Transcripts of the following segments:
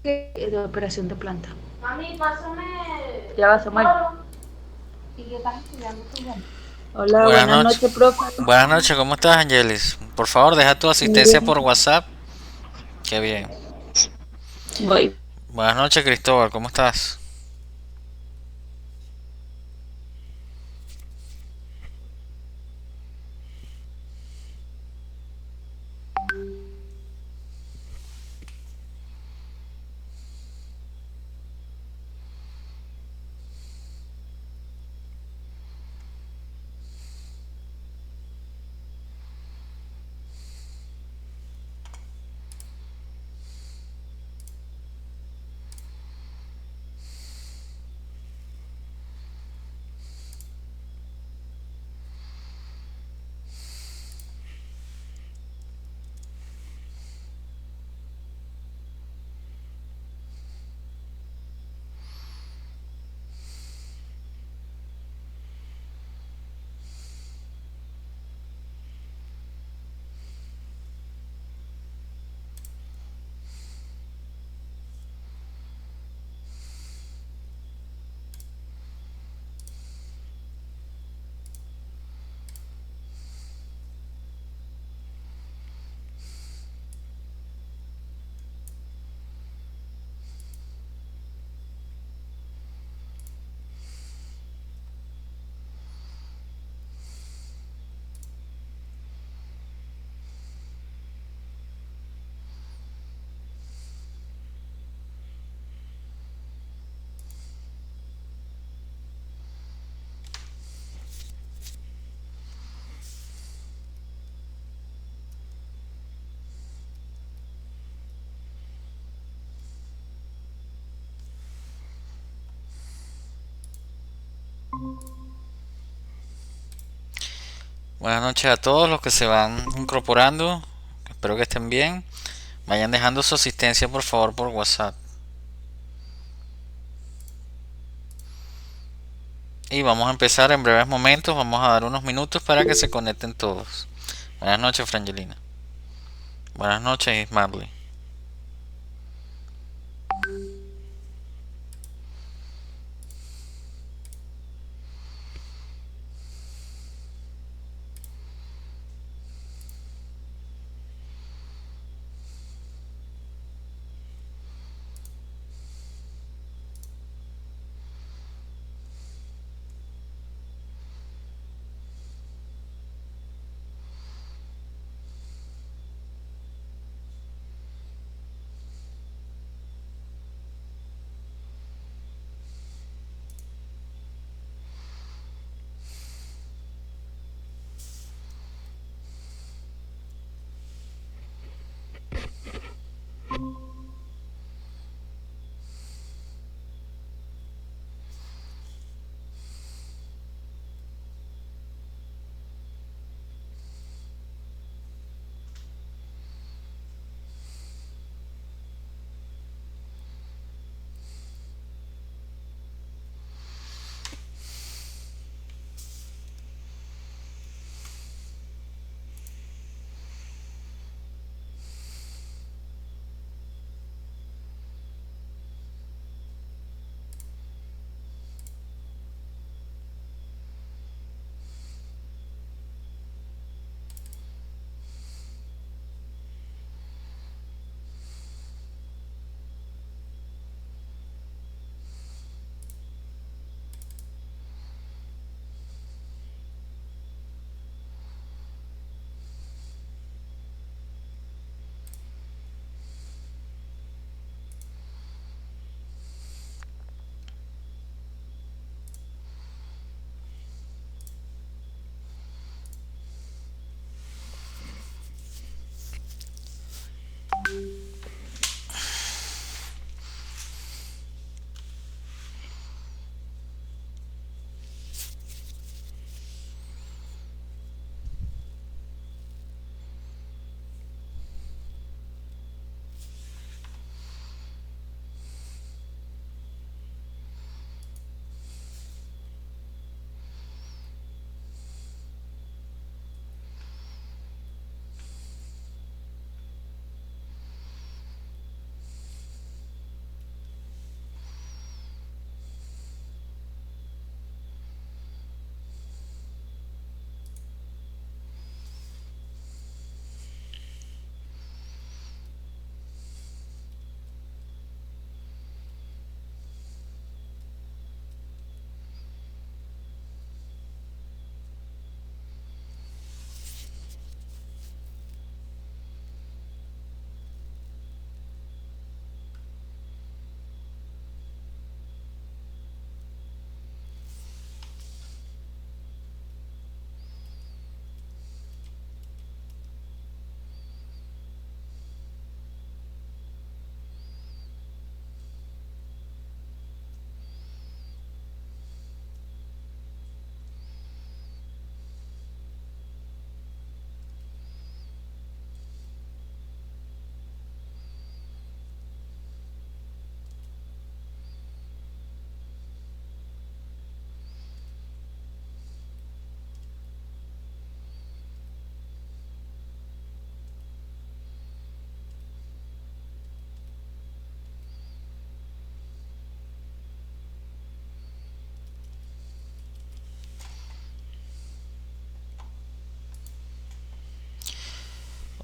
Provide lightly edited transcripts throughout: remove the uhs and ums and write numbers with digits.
de operación de planta. Mami, pásame. Ya va, Samuel. ¿Y qué estás estudiando tú, Juan? Hola, Buenas buenas noches. noches, profe. Buenas noches, ¿cómo estás, Angelis? Por favor, deja tu asistencia Bien, por WhatsApp. Qué bien. voy. Buenas noches, Cristóbal, ¿cómo estás? Buenas noches a todos los que se van incorporando. Espero que estén bien. Vayan dejando su asistencia, por favor, por WhatsApp. Y vamos a empezar en breves momentos. Vamos a dar unos minutos para que se conecten todos. Buenas noches, Frangelina. Buenas noches, Marley.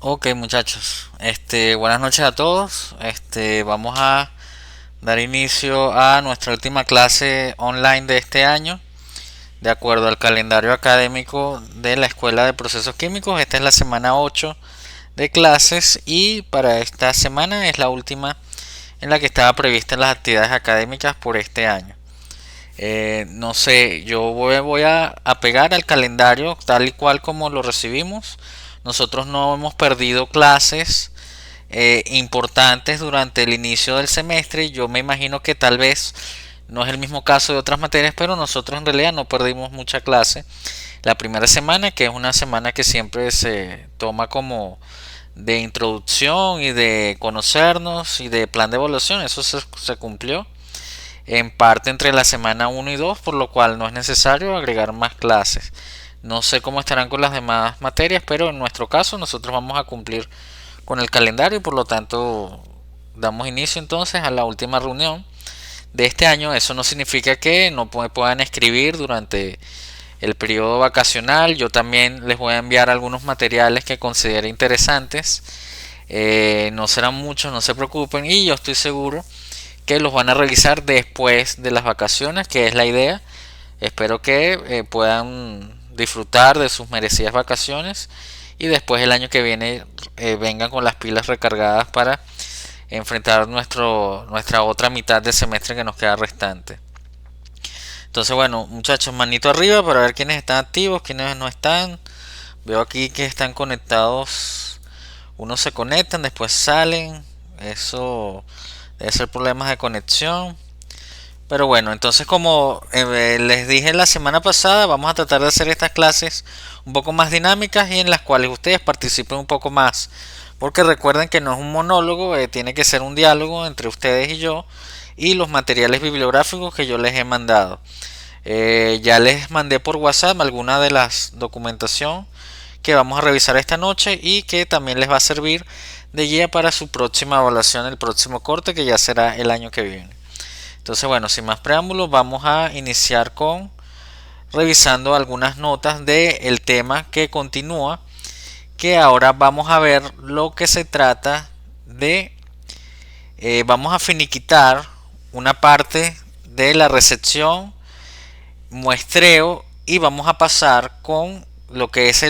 Ok, muchachos. Buenas noches a todos. Vamos a dar inicio a nuestra última clase online de este año. De acuerdo al calendario académico de la Escuela de Procesos Químicos, esta es la semana 8 de clases y para esta semana es la última en la que estaba prevista las actividades académicas por este año. No sé, yo voy a pegar al calendario tal y cual como lo recibimos. Nosotros no hemos perdido clases importantes durante el inicio del semestre. Yo me imagino que tal vez no es el mismo caso de otras materias, pero nosotros en realidad no perdimos mucha clase. La primera semana, que es una semana que siempre se toma como de introducción y de conocernos y de plan de evaluación, eso se cumplió en parte entre la semana 1 y 2, por lo cual no es necesario agregar más clases. No sé cómo estarán con las demás materias, pero en nuestro caso nosotros vamos a cumplir con el calendario y por lo tanto damos inicio entonces a la última reunión de este año. Eso no significa que no puedan escribir durante el periodo vacacional. Yo también les voy a enviar algunos materiales que considere interesantes. No serán muchos, no se preocupen, y yo estoy seguro que los van a revisar después de las vacaciones, que es la idea. Espero que puedan disfrutar de sus merecidas vacaciones y después el año que viene vengan con las pilas recargadas para enfrentar nuestra otra mitad de semestre que nos queda restante. Entonces, bueno, muchachos, manito arriba para ver quiénes están activos, quiénes no están. Veo aquí que están conectados. Unos se conectan, después salen. Eso debe ser problemas de conexión. Pero bueno, entonces como les dije la semana pasada, vamos a tratar de hacer estas clases un poco más dinámicas y en las cuales ustedes participen un poco más. Porque recuerden que no es un monólogo, tiene que ser un diálogo entre ustedes y yo y los materiales bibliográficos que yo les he mandado. Ya les mandé por WhatsApp alguna de las documentación que vamos a revisar esta noche y que también les va a servir de guía para su próxima evaluación, el próximo corte que ya será el año que viene. Entonces, bueno, sin más preámbulos, vamos a iniciar con revisando algunas notas del tema que continúa, que ahora vamos a ver lo que se trata de, vamos a finiquitar una parte de la recepción, muestreo y vamos a pasar con lo que es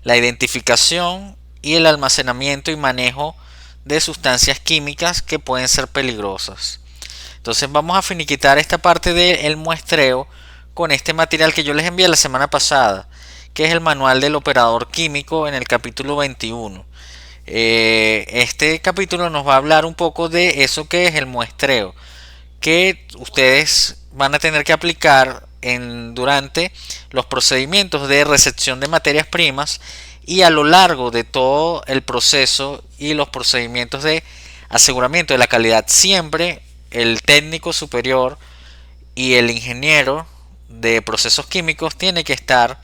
la identificación y el almacenamiento y manejo de sustancias químicas que pueden ser peligrosas. Entonces vamos a finiquitar esta parte del muestreo con este material que yo les envié la semana pasada, que es el manual del operador químico en el capítulo 21. Este capítulo nos va a hablar un poco de eso que es el muestreo, que ustedes van a tener que aplicar durante los procedimientos de recepción de materias primas y a lo largo de todo el proceso y los procedimientos de aseguramiento de la calidad. Siempre el técnico superior y el ingeniero de procesos químicos tiene que estar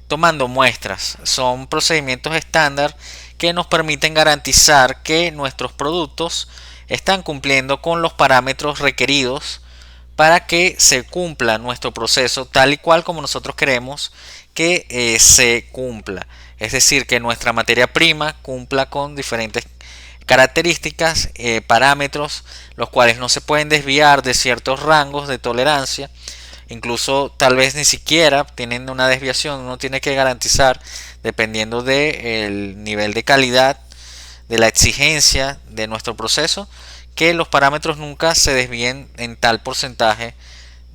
tomando muestras. Son procedimientos estándar que nos permiten garantizar que nuestros productos están cumpliendo con los parámetros requeridos para que se cumpla nuestro proceso tal y cual como nosotros queremos que se cumpla. Es decir, que nuestra materia prima cumpla con diferentes características, parámetros, los cuales no se pueden desviar de ciertos rangos de tolerancia. Incluso tal vez ni siquiera tienen una desviación. Uno tiene que garantizar, dependiendo del nivel de calidad, de la exigencia de nuestro proceso, que los parámetros nunca se desvíen en tal porcentaje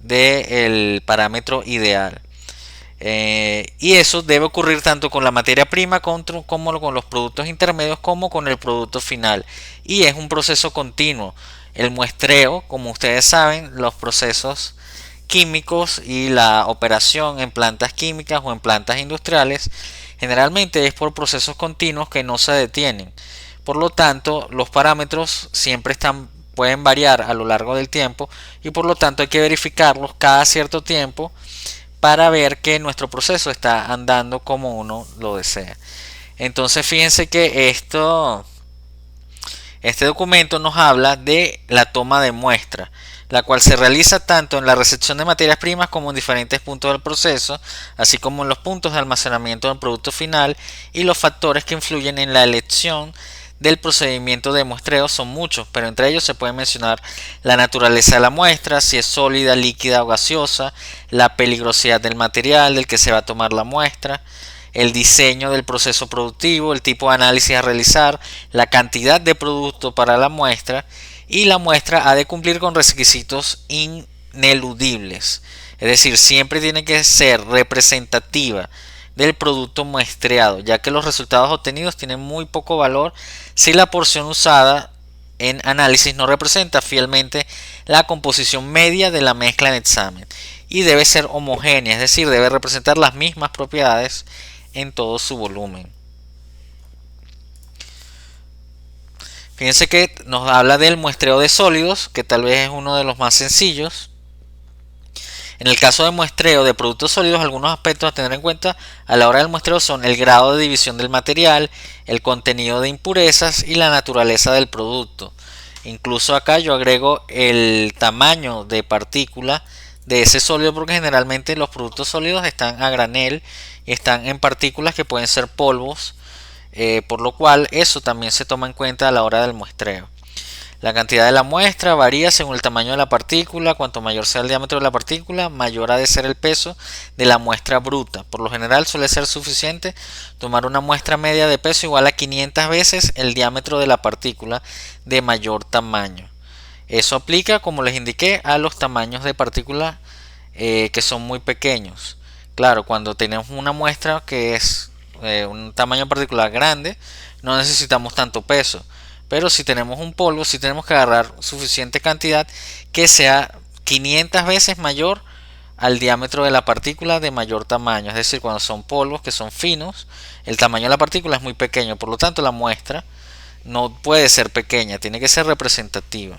del parámetro ideal. Y eso debe ocurrir tanto con la materia prima como con los productos intermedios como con el producto final. Y es un proceso continuo. El muestreo, como ustedes saben, los procesos químicos y la operación en plantas químicas o en plantas industriales generalmente es por procesos continuos que no se detienen. Por lo tanto, los parámetros siempre pueden variar a lo largo del tiempo y por lo tanto hay que verificarlos cada cierto tiempo para ver que nuestro proceso está andando como uno lo desea. Entonces fíjense que este documento nos habla de la toma de muestra. la cual se realiza tanto en la recepción de materias primas como en diferentes puntos del proceso, así como en los puntos de almacenamiento del producto final, y los factores que influyen en la elección del procedimiento de muestreo son muchos, pero entre ellos se puede mencionar la naturaleza de la muestra, si es sólida, líquida o gaseosa, la peligrosidad del material del que se va a tomar la muestra, el diseño del proceso productivo, el tipo de análisis a realizar, la cantidad de producto para la muestra, y la muestra ha de cumplir con requisitos ineludibles, es decir, siempre tiene que ser representativa del producto muestreado, ya que los resultados obtenidos tienen muy poco valor si la porción usada en análisis no representa fielmente la composición media de la mezcla en examen, y debe ser homogénea, es decir, debe representar las mismas propiedades en todo su volumen. Fíjense que nos habla del muestreo de sólidos, que tal vez es uno de los más sencillos. En el caso de muestreo de productos sólidos, algunos aspectos a tener en cuenta a la hora del muestreo son el grado de división del material, el contenido de impurezas y la naturaleza del producto. Incluso acá yo agrego el tamaño de partícula de ese sólido, porque generalmente los productos sólidos están a granel y están en partículas que pueden ser polvos, por lo cual eso también se toma en cuenta a la hora del muestreo. La cantidad de la muestra varía según el tamaño de la partícula. Cuanto mayor sea el diámetro de la partícula, mayor ha de ser el peso de la muestra bruta. Por lo general suele ser suficiente tomar una muestra media de peso igual a 500 veces el diámetro de la partícula de mayor tamaño. Eso aplica, como les indiqué, a los tamaños de partículas que son muy pequeños. Claro, cuando tenemos una muestra que es un tamaño particular grande, no necesitamos tanto peso. Pero si tenemos un polvo, sí tenemos que agarrar suficiente cantidad que sea 500 veces mayor al diámetro de la partícula de mayor tamaño. Es decir, cuando son polvos que son finos, el tamaño de la partícula es muy pequeño. Por lo tanto, la muestra no puede ser pequeña, tiene que ser representativa.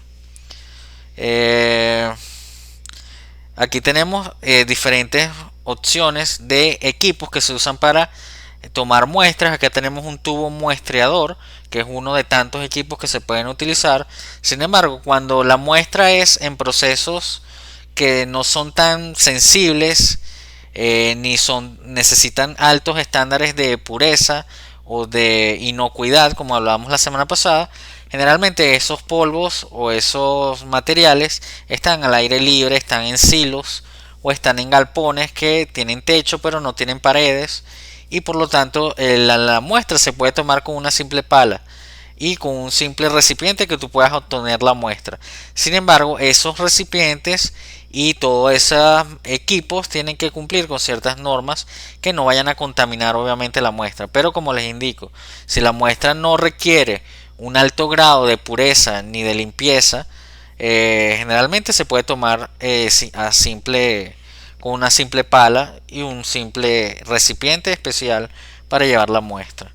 Aquí tenemos diferentes opciones de equipos que se usan para tomar muestras. Acá tenemos un tubo muestreador, que es uno de tantos equipos que se pueden utilizar. Sin embargo, cuando la muestra es en procesos que no son tan sensibles, ni necesitan altos estándares de pureza o de inocuidad, como hablábamos la semana pasada, generalmente esos polvos o esos materiales están al aire libre, están en silos o están en galpones que tienen techo pero no tienen paredes, y por lo tanto la muestra se puede tomar con una simple pala y con un simple recipiente que tú puedas obtener la muestra. Sin embargo, esos recipientes y todos esos equipos tienen que cumplir con ciertas normas que no vayan a contaminar obviamente la muestra. Pero como les indico, si la muestra no requiere un alto grado de pureza ni de limpieza, generalmente se puede tomar con una simple pala y un simple recipiente especial para llevar la muestra.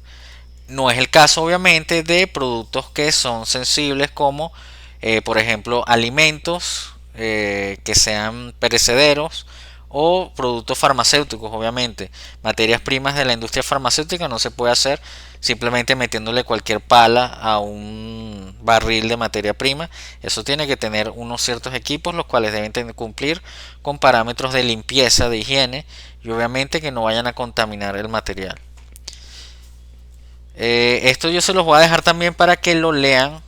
No es el caso obviamente de productos que son sensibles, como por ejemplo alimentos que sean perecederos, o productos farmacéuticos. Obviamente materias primas de la industria farmacéutica no se puede hacer simplemente metiéndole cualquier pala a un barril de materia prima. Eso tiene que tener unos ciertos equipos, los cuales deben cumplir con parámetros de limpieza, de higiene, y obviamente que no vayan a contaminar el material. Esto yo se los voy a dejar también para que lo lean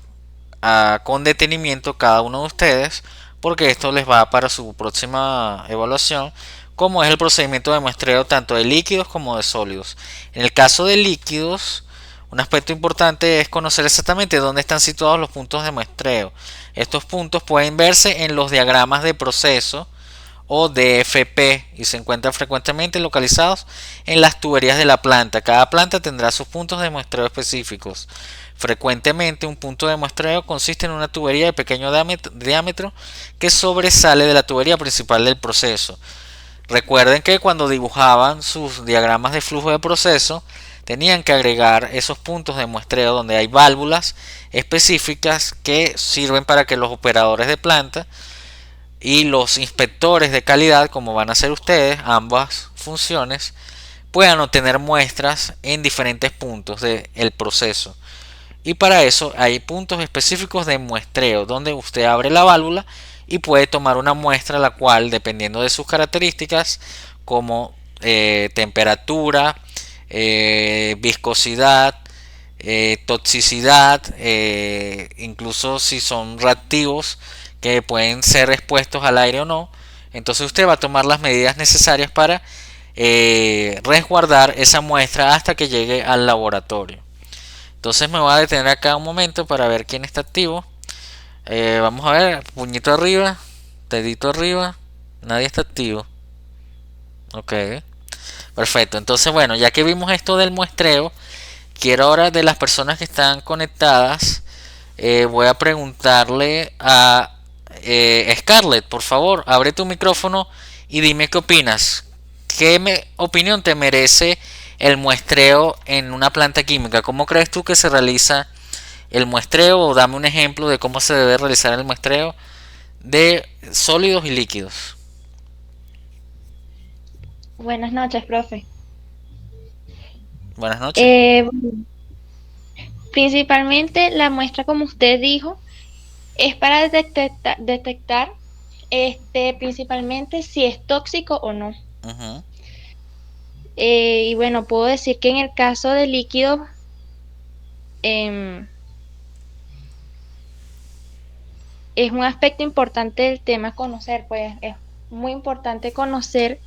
con detenimiento cada uno de ustedes, porque esto les va para su próxima evaluación, como es el procedimiento de muestreo tanto de líquidos como de sólidos. En el caso de líquidos, un aspecto importante es conocer exactamente dónde están situados los puntos de muestreo. Estos puntos pueden verse en los diagramas de proceso o DFP y se encuentran frecuentemente localizados en las tuberías de la planta. Cada planta tendrá sus puntos de muestreo específicos. Frecuentemente un punto de muestreo consiste en una tubería de pequeño diámetro que sobresale de la tubería principal del proceso. Recuerden que cuando dibujaban sus diagramas de flujo de proceso tenían que agregar esos puntos de muestreo donde hay válvulas específicas que sirven para que los operadores de planta y los inspectores de calidad, como van a ser ustedes, ambas funciones, puedan obtener muestras en diferentes puntos del proceso. Y para eso hay puntos específicos de muestreo donde usted abre la válvula y puede tomar una muestra la cual, dependiendo de sus características como temperatura, viscosidad, toxicidad, incluso si son reactivos que pueden ser expuestos al aire o no, entonces usted va a tomar las medidas necesarias para resguardar esa muestra hasta que llegue al laboratorio. Entonces me voy a detener acá un momento para ver quién está activo. Vamos a ver, puñito arriba, dedito arriba, nadie está activo. Ok, perfecto. Entonces bueno, ya que vimos esto del muestreo, quiero ahora de las personas que están conectadas, voy a preguntarle a Scarlett, por favor, abre tu micrófono y dime qué opinas. ¿Qué opinión te merece el muestreo en una planta química? ¿Cómo crees tú que se realiza el muestreo? O dame un ejemplo de cómo se debe realizar el muestreo de sólidos y líquidos. Buenas noches, profe. Buenas noches. Principalmente la muestra, como usted dijo, es para detectar principalmente si es tóxico o no. Uh-huh. Y bueno, puedo decir que en el caso de líquidos, es un aspecto importante del tema conocer, pues es muy importante conocer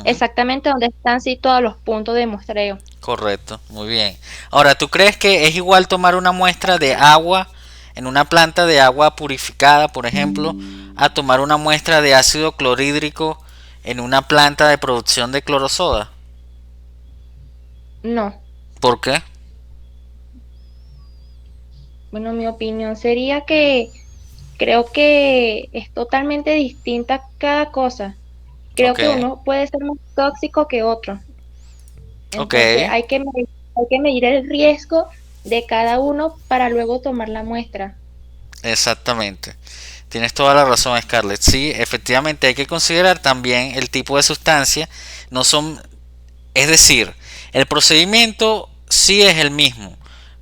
exactamente dónde están situados los puntos de muestreo. Correcto, muy bien. Ahora, ¿tú crees que es igual tomar una muestra de agua en una planta de agua purificada, por ejemplo, a tomar una muestra de ácido clorhídrico en una planta de producción de clorosoda? No. ¿Por qué? Bueno, mi opinión sería que creo que es totalmente distinta cada cosa. Creo que uno puede ser más tóxico que otro. Entonces hay que medir el riesgo de cada uno para luego tomar la muestra. Exactamente. Tienes toda la razón, Scarlett. Sí, efectivamente hay que considerar también el tipo de sustancia. No son, es decir, el procedimiento sí es el mismo,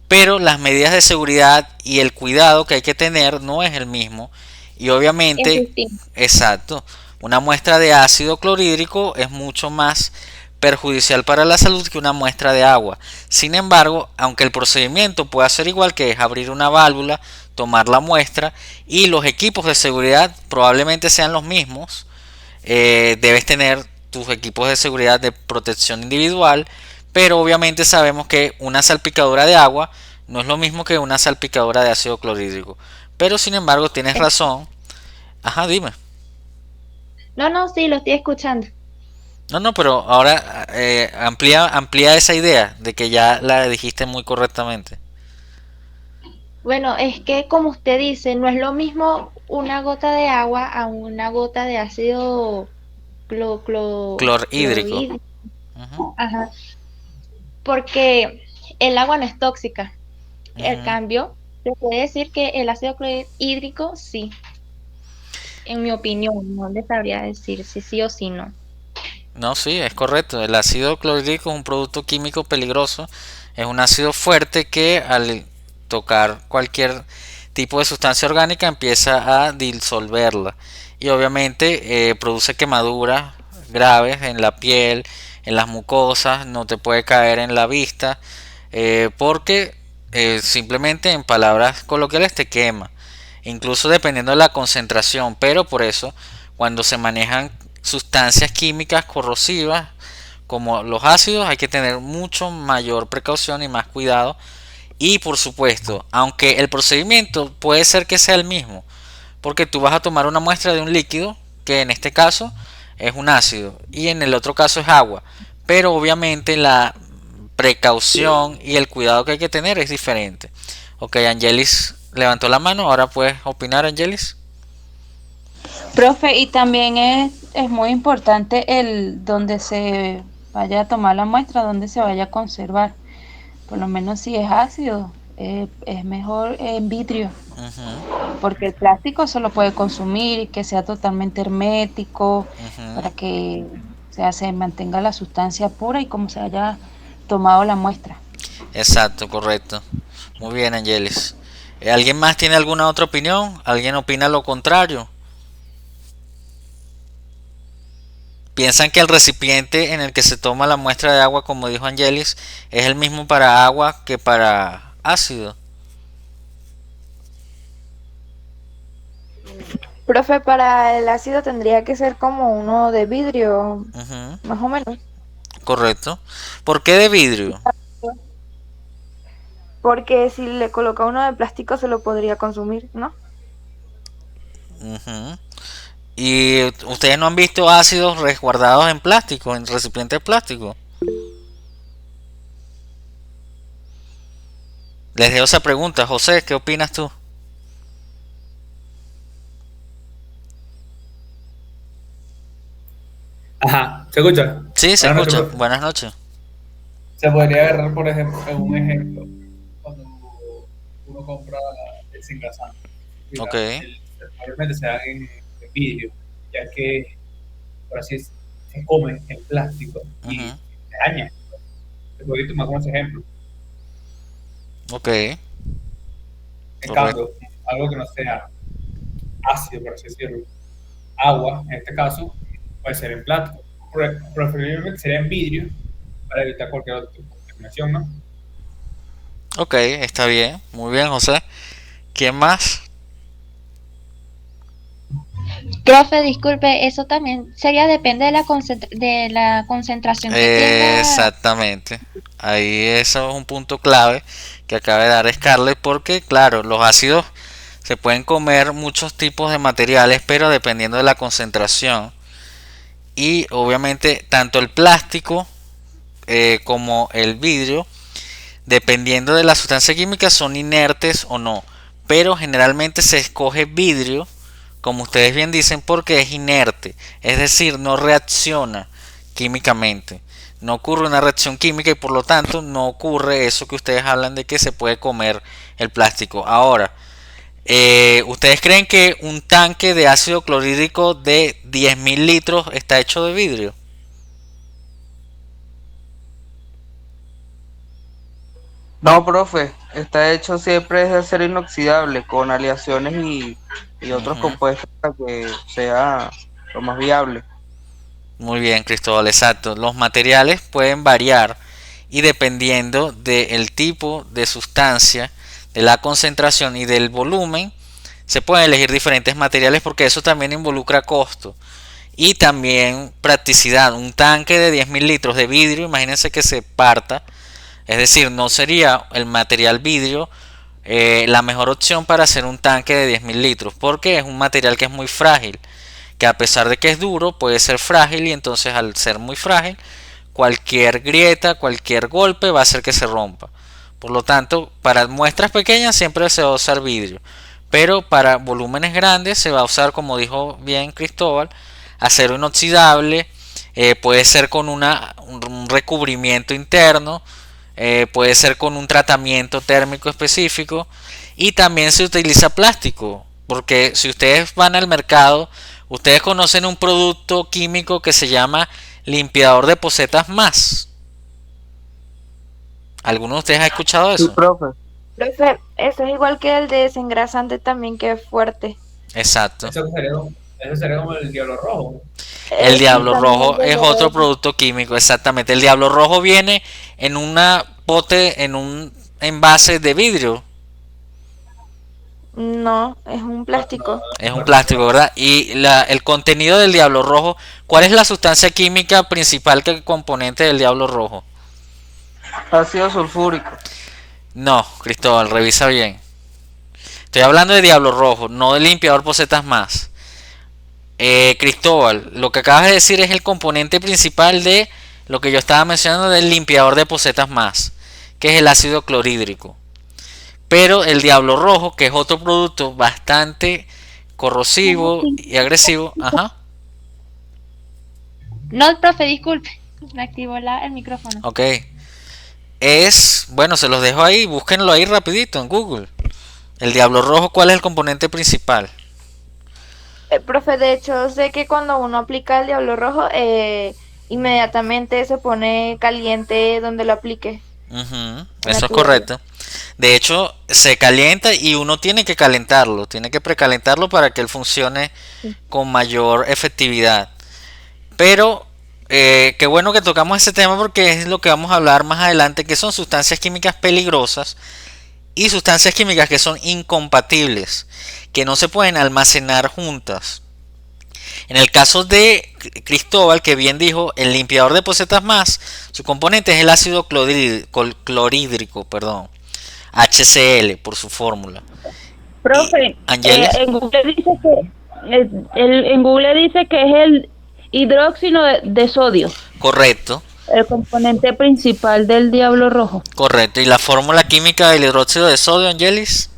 pero las medidas de seguridad y el cuidado que hay que tener no es el mismo. Y obviamente, exacto, una muestra de ácido clorhídrico es mucho más perjudicial para la salud que una muestra de agua. Sin embargo, aunque el procedimiento pueda ser igual, que es abrir una válvula, tomar la muestra, y los equipos de seguridad probablemente sean los mismos, debes tener tus equipos de seguridad de protección individual, pero obviamente sabemos que una salpicadura de agua no es lo mismo que una salpicadura de ácido clorhídrico. Pero sin embargo tienes razón. Ajá, dime. No, sí, lo estoy escuchando. No, pero ahora amplía esa idea de que ya la dijiste muy correctamente. Bueno, es que como usted dice, no es lo mismo una gota de agua a una gota de ácido clorhídrico. Ajá. Porque el agua no es tóxica. El cambio, se puede decir que el ácido clorhídrico sí. En mi opinión, no le sabría decir si sí o si no. No, sí, es correcto. El ácido clorhídrico es un producto químico peligroso. Es un ácido fuerte que al tocar cualquier tipo de sustancia orgánica empieza a disolverla. Y obviamente produce quemaduras graves en la piel, en las mucosas, no te puede caer en la vista, porque simplemente en palabras coloquiales te quema. Incluso dependiendo de la concentración, pero por eso cuando se manejan sustancias químicas corrosivas como los ácidos hay que tener mucho mayor precaución y más cuidado. Y por supuesto, aunque el procedimiento puede ser que sea el mismo, porque tú vas a tomar una muestra de un líquido, que en este caso es un ácido, y en el otro caso es agua, pero obviamente la precaución y el cuidado que hay que tener es diferente. Ok, Angelis levantó la mano, ahora puedes opinar, Angelis. Profe, y también es muy importante el donde se vaya a tomar la muestra, donde se vaya a conservar. Por lo menos si es ácido, es mejor en vidrio, porque el plástico se lo puede consumir y que sea totalmente hermético, para que se mantenga la sustancia pura y como se haya tomado la muestra. Exacto, correcto. Muy bien, Angelis. ¿Alguien más tiene alguna otra opinión? ¿Alguien opina lo contrario? piensan que el recipiente en el que se toma la muestra de agua, como dijo Angelis, es el mismo para agua que para ácido. Profe, para el ácido tendría que ser como uno de vidrio, Ujú, más o menos. correcto. ¿Por qué de vidrio? Porque si le coloca uno de plástico se lo podría consumir, ¿no? Ujú. ¿Y ustedes no han visto ácidos resguardados en plástico, en recipientes de plástico? Les dejo esa pregunta. José, ¿qué opinas tú? Ajá, ¿se escucha? Sí, se Buenas noches, escucha. profe. Buenas nochos. Se podría agarrar, por ejemplo, un ejemplo, cuando uno compra el desengrasante. Ok. Mayormente se da en vidrio, ya que, por así decirlo, se come en plástico y Ujú, se daña. Se podría tomar como ese ejemplo. ok. En Correcto. cambio, algo que no sea ácido, por así decirlo, agua, en este caso, puede ser en plástico. Preferiblemente sería en vidrio para evitar cualquier otro tipo de contaminación, ¿no? Ok, está bien. Muy bien, José. ¿Quién más? Profe, disculpe, eso también sería depende de de la concentración que tenga. Exactamente. Ahí eso es un punto clave que acaba de dar Scarlett porque, claro, los ácidos se pueden comer muchos tipos de materiales, pero dependiendo de la concentración. Y obviamente tanto el plástico como el vidrio, dependiendo de la sustancia química, son inertes o no. Pero generalmente se escoge vidrio, como ustedes bien dicen, porque es inerte. Es decir, no reacciona químicamente. No ocurre una reacción química y por lo tanto no ocurre eso que ustedes hablan de que se puede comer el plástico. Ahora, ¿ustedes creen que un tanque de ácido clorhídrico de 10.000 litros está hecho de vidrio? No, profe, está hecho siempre es de acero inoxidable, con aleaciones y otros Ujú. compuestos para que sea lo más viable. Muy bien, Cristóbal, exacto. Los materiales pueden variar y dependiendo del tipo de sustancia, de la concentración y del volumen, se pueden elegir diferentes materiales porque eso también involucra costo y también practicidad. Un tanque de 10.000 litros de vidrio, imagínense que se parta, es decir, no sería el material vidrio la mejor opción para hacer un tanque de 10.000 litros porque es un material que es muy frágil, que a pesar de que es duro puede ser frágil y entonces al ser muy frágil cualquier grieta, cualquier golpe va a hacer que se rompa. Por lo tanto, para muestras pequeñas siempre se va a usar vidrio, pero para volúmenes grandes se va a usar, como dijo bien Cristóbal, acero inoxidable, puede ser con un recubrimiento interno, puede ser con un tratamiento térmico específico y también se utiliza plástico, porque si ustedes van al mercado, ustedes conocen un producto químico que se llama limpiador de pocetas más. ¿Alguno de ustedes ha escuchado Sí, eso? profe. Profe, eso es igual que el desengrasante también, que es fuerte. Exacto. Eso sería como el diablo rojo. El Sí, diablo también el rojo de es otro producto químico, exactamente. El diablo rojo viene en una pote, en un envase de vidrio. No, es un No, no, plástico. Es un plástico, plástico, ¿verdad? Y el contenido del diablo rojo, ¿cuál es la sustancia química principal que el componente del diablo rojo? Ácido sulfúrico. No, Cristóbal, revisa bien. Estoy hablando de diablo rojo, no de limpiador pocetas más. Cristóbal, lo que acabas de decir es el componente principal de lo que yo estaba mencionando del limpiador de pocetas más, que es el ácido clorhídrico. Pero el diablo rojo, que es otro producto bastante corrosivo y agresivo, ajá, No, profe, disculpe. Me activó el micrófono. ok, es, bueno, se los dejo ahí, búsquenlo ahí rapidito en Google. El diablo rojo, ¿cuál es el componente principal? Profe, de hecho, sé que cuando uno aplica el diablo rojo, inmediatamente se pone caliente donde lo aplique, Ujú, en la eso es tubería. correcto. De hecho, se calienta y uno tiene que calentarlo, tiene que precalentarlo para que él funcione con mayor efectividad. Pero qué bueno que tocamos ese tema porque es lo que vamos a hablar más adelante, que son sustancias químicas peligrosas y sustancias químicas que son incompatibles, que no se pueden almacenar juntas. En el caso de Cristóbal, que bien dijo, el limpiador de pocetas más, su componente es el ácido clorhídrico, perdón, HCl por su fórmula. Profe, Ángeles, en Google dice que es el hidróxido de sodio, correcto, el componente principal del diablo rojo. correcto. ¿Y la fórmula química del hidróxido de sodio, Angelis?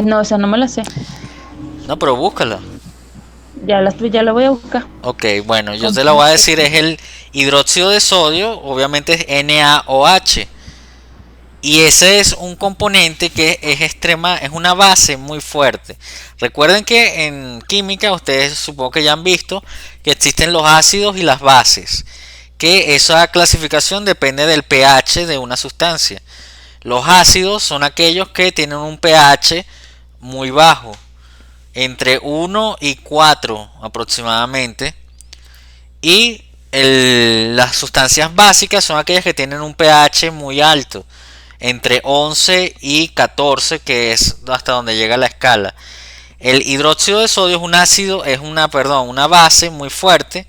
No, esa no me la sé. No, pero búscala. Ya la voy a buscar. Ok, bueno, yo te la voy a decir, es el hidróxido de sodio, obviamente es NaOH. Y ese es un componente que es una base muy fuerte. Recuerden que en química ustedes supongo que ya han visto que existen los ácidos y las bases, que esa clasificación depende del pH de una sustancia. Los ácidos son aquellos que tienen un pH muy bajo, entre 1 y 4 aproximadamente, y las sustancias básicas son aquellas que tienen un pH muy alto, entre 11 y 14, que es hasta donde llega la escala. El hidróxido de sodio es un ácido, una base muy fuerte,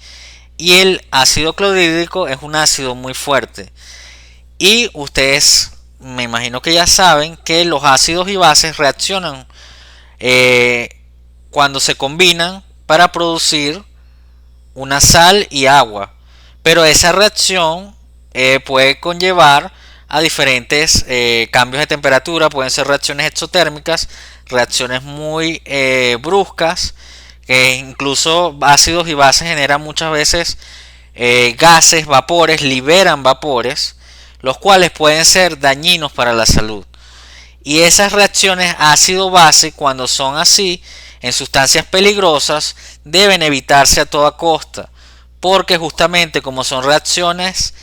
y el ácido clorhídrico es un ácido muy fuerte. Y ustedes me imagino que ya saben que los ácidos y bases reaccionan cuando se combinan para producir una sal y agua, pero esa reacción puede conllevar a diferentes cambios de temperatura. Pueden ser reacciones exotérmicas, reacciones muy bruscas, que incluso ácidos y bases generan muchas veces gases, vapores, liberan vapores, los cuales pueden ser dañinos para la salud. Y esas reacciones ácido-base, cuando son así, en sustancias peligrosas, deben evitarse a toda costa, porque justamente como son reacciones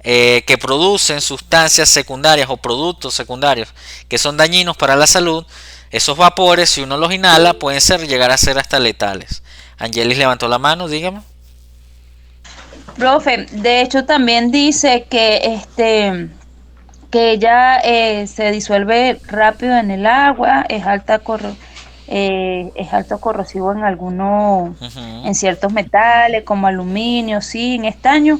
que producen sustancias secundarias o productos secundarios que son dañinos para la salud, esos vapores, si uno los inhala, pueden llegar a ser hasta letales. Angelis levantó la mano, dígame. Profe, de hecho también dice que ella se disuelve rápido en el agua, es alto corrosivo en en ciertos metales como aluminio, zinc, estaño,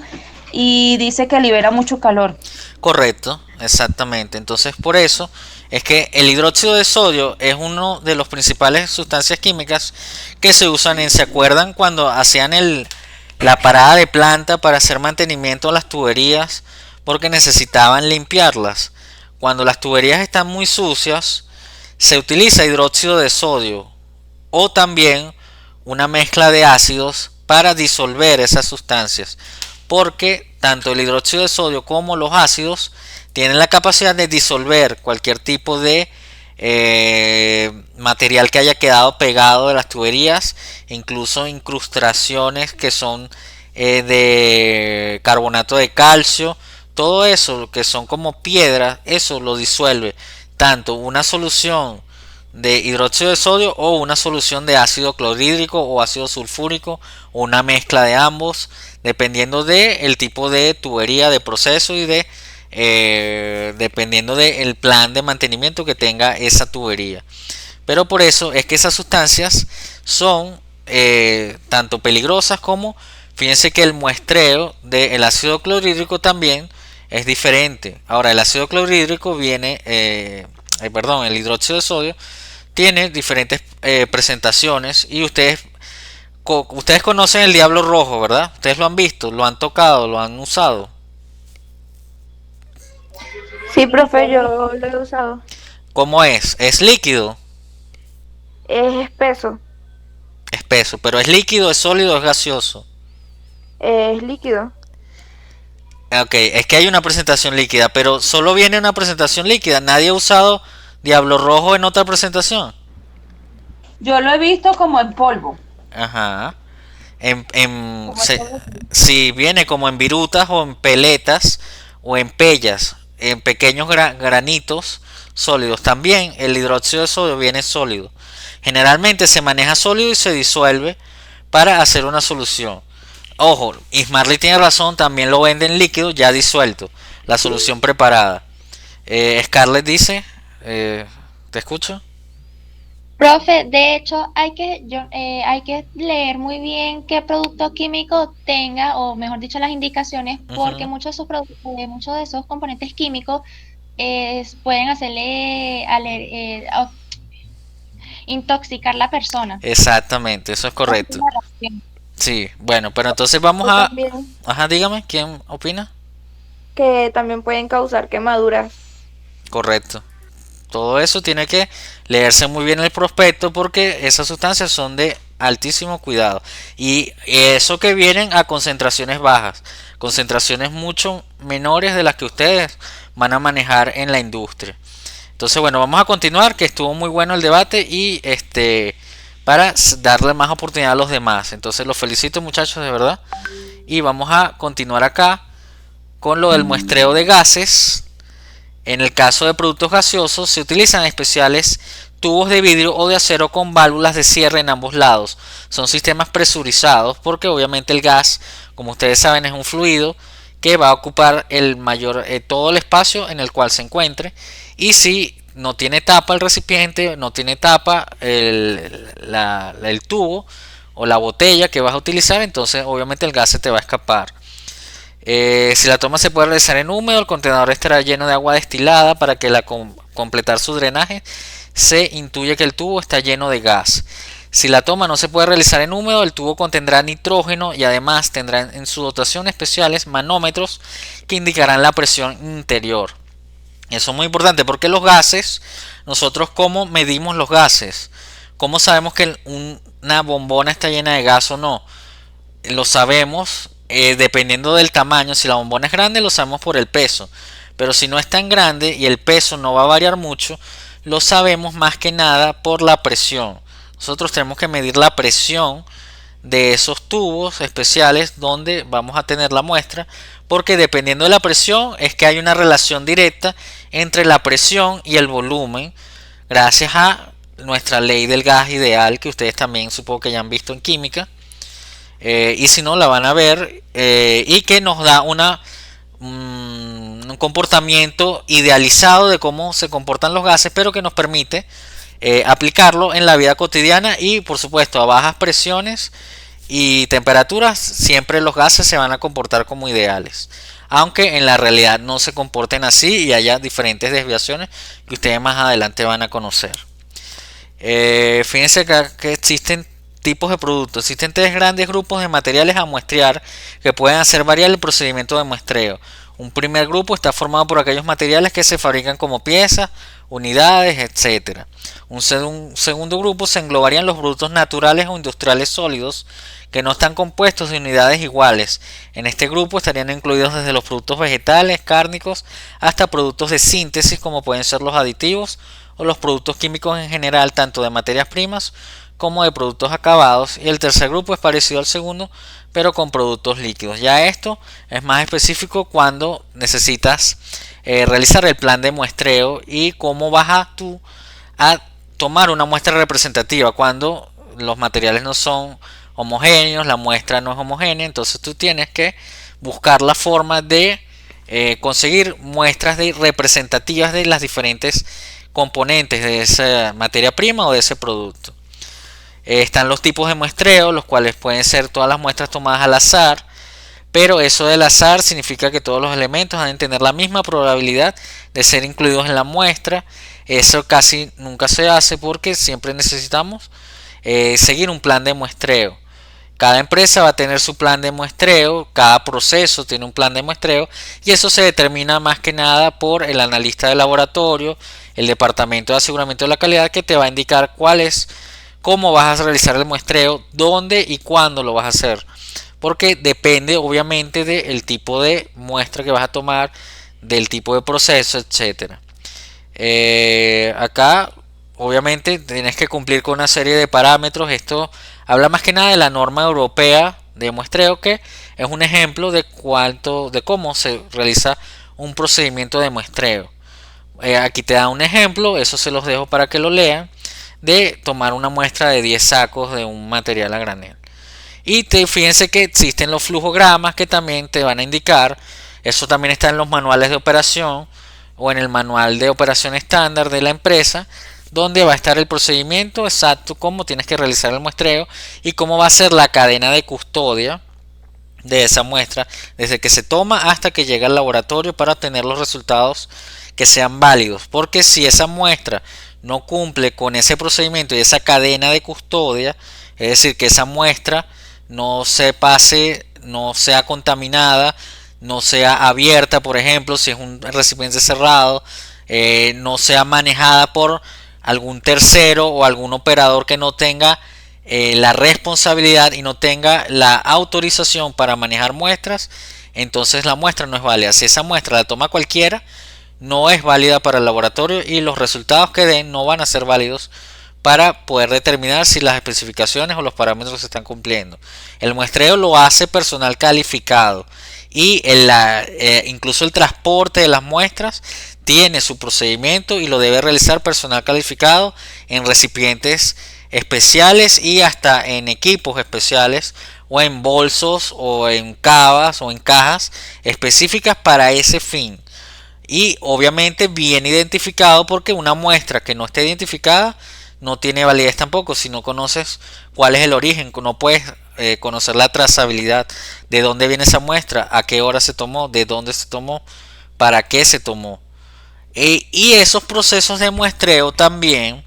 y dice que libera mucho calor. Correcto, exactamente. Entonces por eso es que el hidróxido de sodio es uno de los principales sustancias químicas que se usan ¿se acuerdan cuando hacían la parada de planta para hacer mantenimiento a las tuberías? Porque necesitaban limpiarlas. Cuando las tuberías están muy sucias, se utiliza hidróxido de sodio o también una mezcla de ácidos para disolver esas sustancias, porque tanto el hidróxido de sodio como los ácidos tienen la capacidad de disolver cualquier tipo de material que haya quedado pegado de las tuberías, incluso incrustaciones que son de carbonato de calcio. Todo eso que son como piedras, eso lo disuelve tanto una solución de hidróxido de sodio o una solución de ácido clorhídrico o ácido sulfúrico, o una mezcla de ambos, dependiendo del tipo de tubería de proceso y dependiendo del plan de mantenimiento que tenga esa tubería. Pero por eso es que esas sustancias son tanto peligrosas como, fíjense que el muestreo del ácido clorhídrico también es diferente. Ahora el ácido clorhídrico el hidróxido de sodio tiene diferentes presentaciones, y ustedes conocen el diablo rojo, ¿verdad? Ustedes lo han visto, lo han tocado, lo han usado. Sí, profe, yo lo he usado. ¿Cómo es? ¿Es líquido? Es espeso. Espeso, pero ¿es líquido, es sólido, es gaseoso? Es líquido. Ok, es que hay una presentación líquida, pero solo viene una presentación líquida. Nadie ha usado diablo rojo en otra presentación. Yo lo he visto como en polvo. Ajá. Si viene como en virutas o en peletas o en pellas, en pequeños granitos sólidos. También el hidróxido de sodio viene sólido. Generalmente se maneja sólido y se disuelve para hacer una solución. Ojo, Ismarly tiene razón, también lo venden líquido ya disuelto, la solución preparada. Scarlett dice, ¿te escucho? Profe, de hecho, hay que leer muy bien qué producto químico tenga, o mejor dicho, las indicaciones, porque Ujú. muchos de esos componentes químicos pueden hacerle intoxicar la persona. Exactamente, eso es correcto. Sí, bueno, pero entonces vamos O a... también Ajá, dígame, ¿quién opina? que también pueden causar quemaduras. Correcto. Todo eso tiene que leerse muy bien el prospecto porque esas sustancias son de altísimo cuidado. Y eso que vienen a concentraciones bajas, concentraciones mucho menores de las que ustedes van a manejar en la industria. Entonces, bueno, vamos a continuar, que estuvo muy bueno el debate y para darle más oportunidad a los demás. Entonces, los felicito muchachos de verdad. Y vamos a continuar acá con lo del muestreo de gases. En el caso de productos gaseosos se utilizan especiales tubos de vidrio o de acero con válvulas de cierre en ambos lados. Son sistemas presurizados porque obviamente el gas, como ustedes saben, es un fluido que va a ocupar todo el espacio en el cual se encuentre. Y si no tiene tapa el recipiente, no tiene tapa el tubo o la botella que vas a utilizar, entonces obviamente el gas se te va a escapar. Si la toma se puede realizar en húmedo, el contenedor estará lleno de agua destilada para que completar su drenaje se intuye que el tubo está lleno de gas. Si la toma no se puede realizar en húmedo, el tubo contendrá nitrógeno y además tendrá en su dotación especiales manómetros que indicarán la presión interior. Eso es muy importante porque los gases, nosotros cómo medimos los gases, cómo sabemos que una bombona está llena de gas o no, lo sabemos dependiendo del tamaño. Si la bombona es grande lo sabemos por el peso, pero si no es tan grande y el peso no va a variar mucho, lo sabemos más que nada por la presión. Nosotros tenemos que medir la presión de esos tubos especiales donde vamos a tener la muestra, porque dependiendo de la presión es que hay una relación directa entre la presión y el volumen, gracias a nuestra ley del gas ideal, que ustedes también supongo que ya han visto en química. Y si no la van a ver, y que nos da un comportamiento idealizado de cómo se comportan los gases, pero que nos permite aplicarlo en la vida cotidiana y por supuesto a bajas presiones y temperaturas siempre los gases se van a comportar como ideales, aunque en la realidad no se comporten así y haya diferentes desviaciones que ustedes más adelante van a conocer. Fíjense que existen tipos de productos. Existen tres grandes grupos de materiales a muestrear que pueden hacer variar el procedimiento de muestreo. Un primer grupo está formado por aquellos materiales que se fabrican como piezas, unidades, etc. Un segundo grupo se englobarían los productos naturales o industriales sólidos que no están compuestos de unidades iguales. En este grupo estarían incluidos desde los productos vegetales, cárnicos, hasta productos de síntesis como pueden ser los aditivos o los productos químicos en general, tanto de materias primas como de productos acabados. Y el tercer grupo es parecido al segundo, pero con productos líquidos. Ya esto es más específico cuando necesitas realizar el plan de muestreo y cómo vas tú a tomar una muestra representativa cuando los materiales no son homogéneos, la muestra no es homogénea, entonces tú tienes que buscar la forma de conseguir muestras representativas de las diferentes componentes de esa materia prima o de ese producto. Están los tipos de muestreo, los cuales pueden ser todas las muestras tomadas al azar, pero eso del azar significa que todos los elementos deben tener la misma probabilidad de ser incluidos en la muestra. Eso casi nunca se hace porque siempre necesitamos seguir un plan de muestreo. Cada empresa va a tener su plan de muestreo, cada proceso tiene un plan de muestreo y eso se determina más que nada por el analista de laboratorio, el departamento de aseguramiento de la calidad, que te va a indicar cómo vas a realizar el muestreo, dónde y cuándo lo vas a hacer, porque depende obviamente del tipo de muestra que vas a tomar, del tipo de proceso, etcétera. Acá obviamente tienes que cumplir con una serie de parámetros. Esto habla más que nada de la norma europea de muestreo, que es un ejemplo de cómo se realiza un procedimiento de muestreo. Aquí te da un ejemplo, eso se los dejo para que lo lean, de tomar una muestra de 10 sacos de un material a granel. Y fíjense que existen los flujogramas que también te van a indicar. Eso también está en los manuales de operación o en el manual de operación estándar de la empresa, donde va a estar el procedimiento exacto, cómo tienes que realizar el muestreo y cómo va a ser la cadena de custodia de esa muestra, desde que se toma hasta que llega al laboratorio para obtener los resultados que sean válidos. Porque si esa muestra no cumple con ese procedimiento y esa cadena de custodia, es decir, que esa muestra no se pase, no sea contaminada, no sea abierta, por ejemplo, si es un recipiente cerrado, no sea manejada por algún tercero o algún operador que no tenga la responsabilidad y no tenga la autorización para manejar muestras, entonces la muestra no es válida. Si esa muestra la toma cualquiera, no es válida para el laboratorio y los resultados que den no van a ser válidos para poder determinar si las especificaciones o los parámetros se están cumpliendo. El muestreo lo hace personal calificado y incluso el transporte de las muestras tiene su procedimiento y lo debe realizar personal calificado en recipientes especiales y hasta en equipos especiales o en bolsos o en cavas o en cajas específicas para ese fin. Y obviamente bien identificado, porque una muestra que no esté identificada no tiene validez tampoco. Si no conoces cuál es el origen, no puedes conocer la trazabilidad de dónde viene esa muestra, a qué hora se tomó, de dónde se tomó, para qué se tomó. Y esos procesos de muestreo también,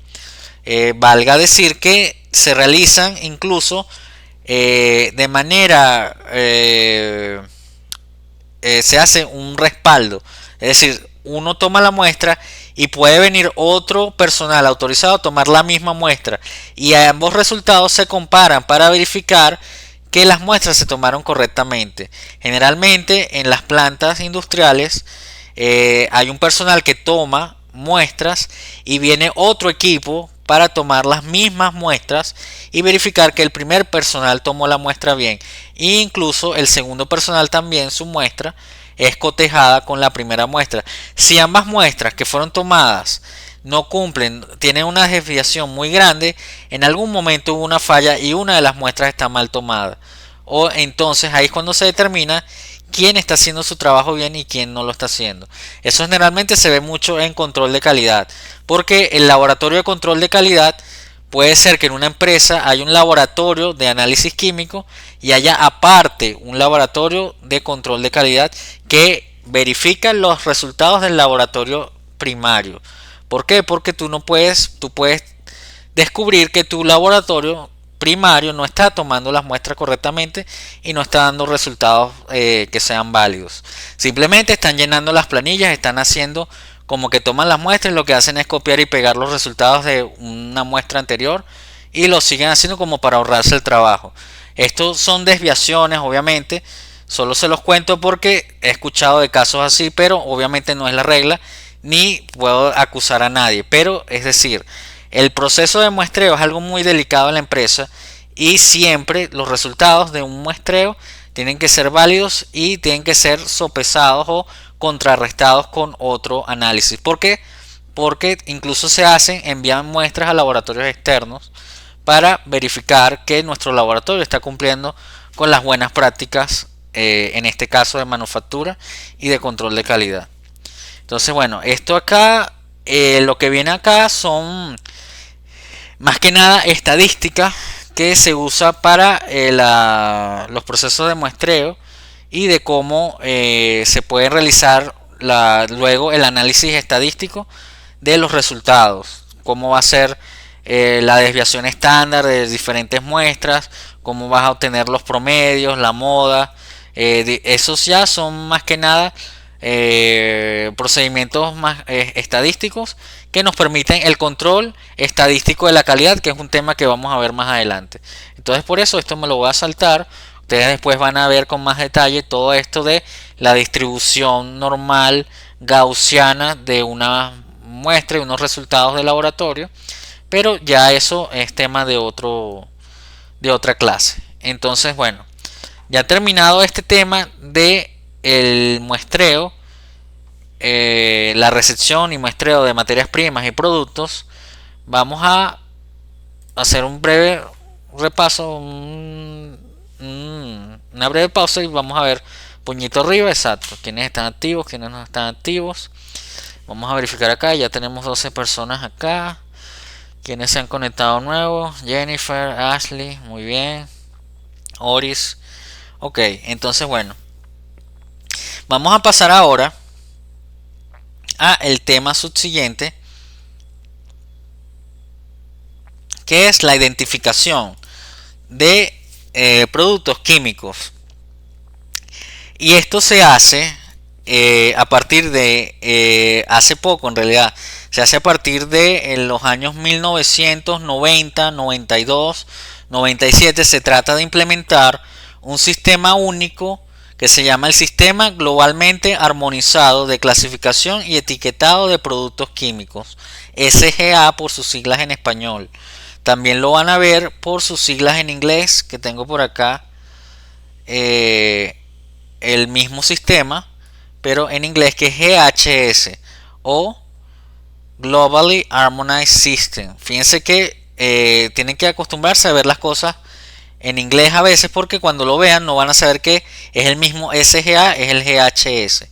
valga decir que se realizan incluso de manera, se hace un respaldo. Es decir, uno toma la muestra y puede venir otro personal autorizado a tomar la misma muestra y ambos resultados se comparan para verificar que las muestras se tomaron correctamente. Generalmente en las plantas industriales hay un personal que toma muestras y viene otro equipo para tomar las mismas muestras y verificar que el primer personal tomó la muestra bien, e incluso el segundo personal también su muestra es cotejada con la primera muestra. Si ambas muestras que fueron tomadas no cumplen, tienen una desviación muy grande, en algún momento hubo una falla y una de las muestras está mal tomada. O entonces ahí es cuando se determina quién está haciendo su trabajo bien y quién no lo está haciendo. Eso generalmente se ve mucho en control de calidad, porque el laboratorio de control de calidad puede ser que en una empresa haya un laboratorio de análisis químico y haya aparte un laboratorio de control de calidad que verifica los resultados del laboratorio primario. ¿Por qué? Porque tú puedes descubrir que tu laboratorio primario no está tomando las muestras correctamente y no está dando resultados que sean válidos. Simplemente están llenando las planillas, están haciendo como que toman las muestras y lo que hacen es copiar y pegar los resultados de una muestra anterior y lo siguen haciendo como para ahorrarse el trabajo. Estos son desviaciones, obviamente. Solo se los cuento porque he escuchado de casos así, pero obviamente no es la regla ni puedo acusar a nadie. Pero es decir, el proceso de muestreo es algo muy delicado en la empresa y siempre los resultados de un muestreo tienen que ser válidos y tienen que ser sopesados o contrarrestados con otro análisis. ¿Por qué? Porque incluso envían muestras a laboratorios externos para verificar que nuestro laboratorio está cumpliendo con las buenas prácticas, en este caso de manufactura y de control de calidad. Entonces, bueno, esto acá, lo que viene acá son más que nada estadística que se usa para los procesos de muestreo y de cómo se puede realizar luego el análisis estadístico de los resultados, cómo va a ser la desviación estándar de diferentes muestras, cómo vas a obtener los promedios, la moda. Esos ya son más que nada procedimientos más estadísticos que nos permiten el control estadístico de la calidad, que es un tema que vamos a ver más adelante. Entonces por eso esto me lo voy a saltar. Ustedes después van a ver con más detalle todo esto de la distribución normal gaussiana de una muestra y unos resultados de laboratorio, pero ya eso es tema de otra clase. Entonces, bueno, ya terminado este tema de el muestreo, la recepción y muestreo de materias primas y productos, vamos a hacer un breve repaso, una breve pausa y vamos a ver puñito arriba, exacto, quiénes están activos, quiénes no están activos. Vamos a verificar acá, ya tenemos 12 personas acá. Quienes se han conectado nuevos: Jennifer, Ashley, muy bien, Oris. Ok, entonces bueno, vamos a pasar ahora a el tema subsiguiente, que es la identificación de productos químicos. Y esto se hace a partir de hace poco, en realidad se hace a partir de los años 1990, 92, 97. Se trata de implementar un sistema único que se llama el Sistema Globalmente Armonizado de Clasificación y Etiquetado de Productos Químicos, SGA por sus siglas en español. También lo van a ver por sus siglas en inglés, que tengo por acá el mismo sistema, pero en inglés, que es GHS o Globally Harmonized System. Fíjense que tienen que acostumbrarse a ver las cosas en inglés a veces, porque cuando lo vean no van a saber que es el mismo SGA, es el GHS.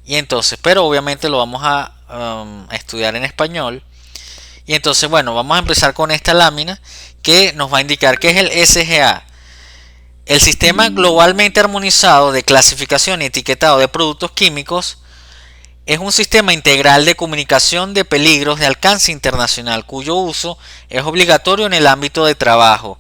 Y entonces, pero obviamente lo vamos a estudiar en español. Y entonces, bueno, vamos a empezar con esta lámina que nos va a indicar qué es el SGA. El Sistema Globalmente Armonizado de Clasificación y Etiquetado de Productos Químicos es un sistema integral de comunicación de peligros de alcance internacional cuyo uso es obligatorio en el ámbito de trabajo.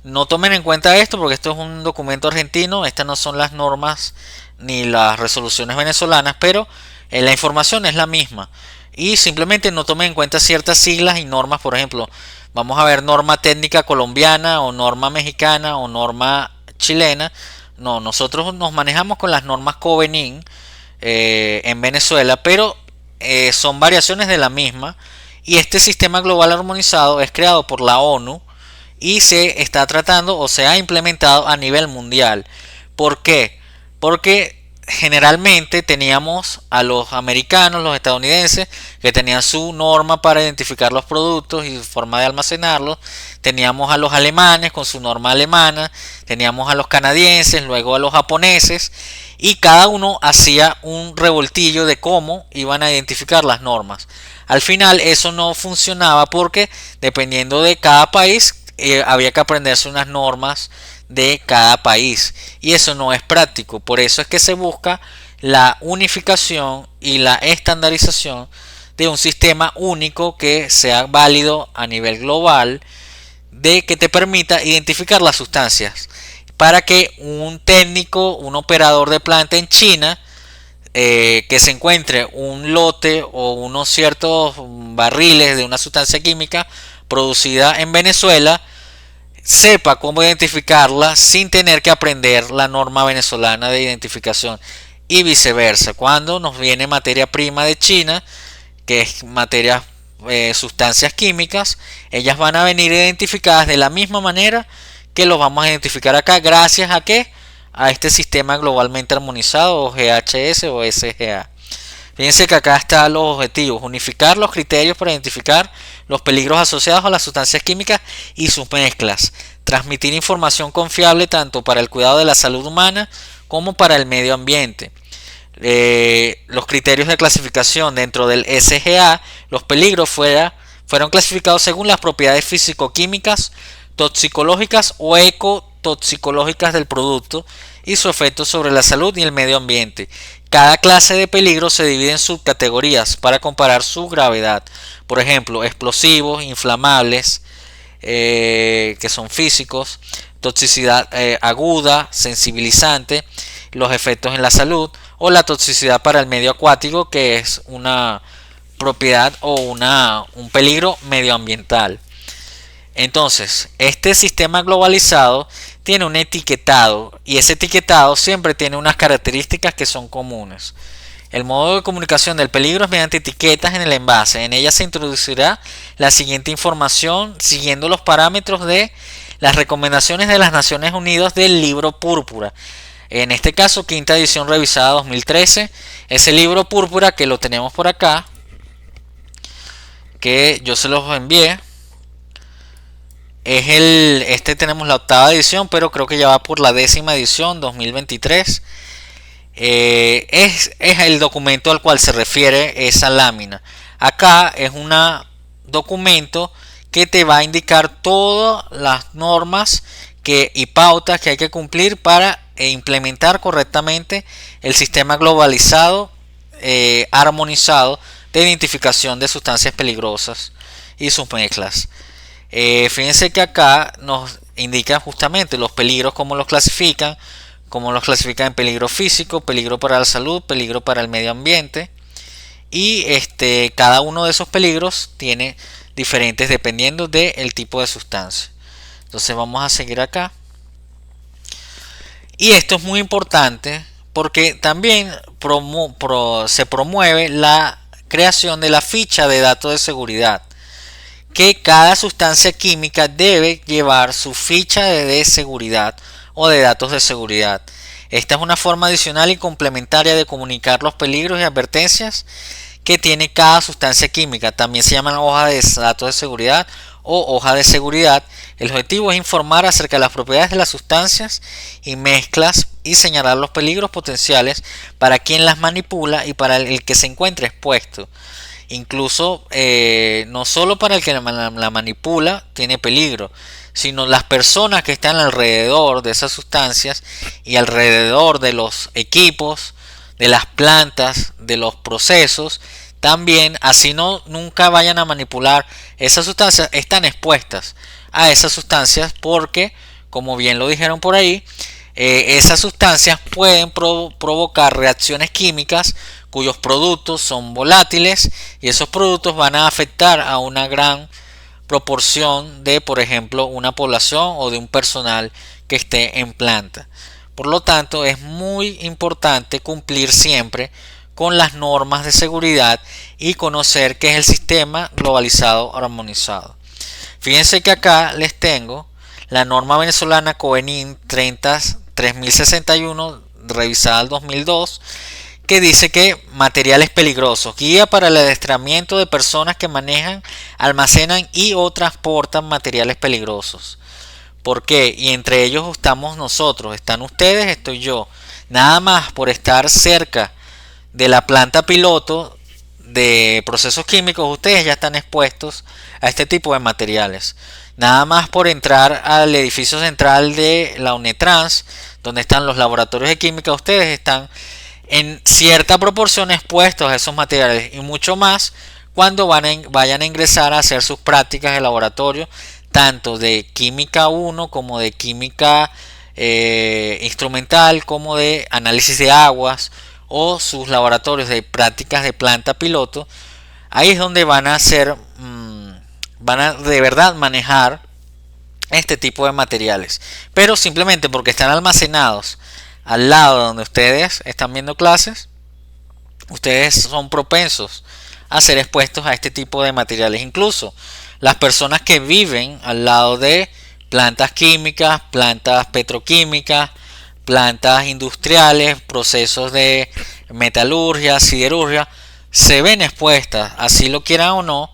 No tomen en cuenta esto porque esto es un documento argentino, estas no son las normas ni las resoluciones venezolanas, pero la información es la misma. Y simplemente no tomen en cuenta ciertas siglas y normas. Por ejemplo, vamos a ver norma técnica colombiana o norma mexicana o norma chilena. No, nosotros nos manejamos con las normas Covenin en Venezuela, pero son variaciones de la misma. Y este sistema global armonizado es creado por la ONU y se está tratando o se ha implementado a nivel mundial. ¿Por qué? Porque generalmente teníamos a los americanos, los estadounidenses, que tenían su norma para identificar los productos y su forma de almacenarlos. Teníamos a los alemanes con su norma alemana, teníamos a los canadienses, luego a los japoneses, y cada uno hacía un revoltillo de cómo iban a identificar las normas. Al final eso no funcionaba porque dependiendo de cada país había que aprenderse unas normas de cada país y eso no es práctico. Por eso es que se busca la unificación y la estandarización de un sistema único que sea válido a nivel global, de que te permita identificar las sustancias, para que un técnico, un operador de planta en China, que se encuentre un lote o unos ciertos barriles de una sustancia química producida en Venezuela, sepa cómo identificarla sin tener que aprender la norma venezolana de identificación, y viceversa. Cuando nos viene materia prima de China, que es materia sustancias químicas, ellas van a venir identificadas de la misma manera que los vamos a identificar acá, gracias a que a este sistema globalmente armonizado o GHS o SGA. Fíjense que acá están los objetivos: unificar los criterios para identificar los peligros asociados a las sustancias químicas y sus mezclas, transmitir información confiable tanto para el cuidado de la salud humana como para el medio ambiente. Los criterios de clasificación dentro del SGA, los peligros fueron clasificados según las propiedades físico-químicas, toxicológicas o ecotoxicológicas del producto y su efecto sobre la salud y el medio ambiente. Cada clase de peligro se divide en subcategorías para comparar su gravedad. Por ejemplo, explosivos, inflamables, que son físicos, toxicidad aguda, sensibilizante, los efectos en la salud, o la toxicidad para el medio acuático, que es una propiedad o un peligro medioambiental. Entonces, este sistema globalizado tiene un etiquetado y ese etiquetado siempre tiene unas características que son comunes. El modo de comunicación del peligro es mediante etiquetas en el envase. En ella se introducirá la siguiente información siguiendo los parámetros de las recomendaciones de las Naciones Unidas del Libro Púrpura. En este caso, quinta edición revisada 2013. Ese libro púrpura que lo tenemos por acá, que yo se los envié. Tenemos la octava edición, pero creo que ya va por la 10ª edición, 2023. Es el documento al cual se refiere esa lámina. Acá es un documento que te va a indicar todas las normas y pautas que hay que cumplir para implementar correctamente el sistema globalizado, armonizado de identificación de sustancias peligrosas y sus mezclas. Fíjense que acá nos indican justamente los peligros, cómo los clasifican en peligro físico, peligro para la salud, peligro para el medio ambiente, y cada uno de esos peligros tiene diferentes dependiendo del tipo de sustancia. Entonces vamos a seguir acá, y esto es muy importante porque también se promueve la creación de la ficha de datos de seguridad, que cada sustancia química debe llevar su ficha de seguridad o de datos de seguridad. Esta es una forma adicional y complementaria de comunicar los peligros y advertencias que tiene cada sustancia química. También se llaman hoja de datos de seguridad o hoja de seguridad. El objetivo es informar acerca de las propiedades de las sustancias y mezclas y señalar los peligros potenciales para quien las manipula y para el que se encuentre expuesto. Incluso no solo para el que la manipula tiene peligro, sino las personas que están alrededor de esas sustancias y alrededor de los equipos, de las plantas, de los procesos, también, así nunca vayan a manipular esas sustancias, están expuestas a esas sustancias porque, como bien lo dijeron por ahí, esas sustancias pueden provocar reacciones químicas cuyos productos son volátiles, y esos productos van a afectar a una gran proporción de, por ejemplo, una población o de un personal que esté en planta. Por lo tanto, es muy importante cumplir siempre con las normas de seguridad y conocer qué es el sistema globalizado armonizado. Fíjense que acá les tengo la norma venezolana COENIN 3061 revisada al 2002, que dice que materiales peligrosos, guía para el adiestramiento de personas que manejan, almacenan y o transportan materiales peligrosos. ¿Por qué? Y entre ellos estamos nosotros, están ustedes, estoy yo. Nada más por estar cerca de la planta piloto de procesos químicos, ustedes ya están expuestos a este tipo de materiales. Nada más por entrar al edificio central de la UNETRANS, donde están los laboratorios de química, ustedes están en cierta proporción expuestos a esos materiales, y mucho más cuando vayan a ingresar a hacer sus prácticas de laboratorio, tanto de química 1 como de química instrumental, como de análisis de aguas, o sus laboratorios de prácticas de planta piloto. Ahí es donde van a de verdad manejar este tipo de materiales, pero simplemente porque están almacenados al lado donde ustedes están viendo clases, ustedes son propensos a ser expuestos a este tipo de materiales. Incluso las personas que viven al lado de plantas químicas, plantas petroquímicas, plantas industriales, procesos de metalurgia, siderurgia, se ven expuestas, así lo quieran o no,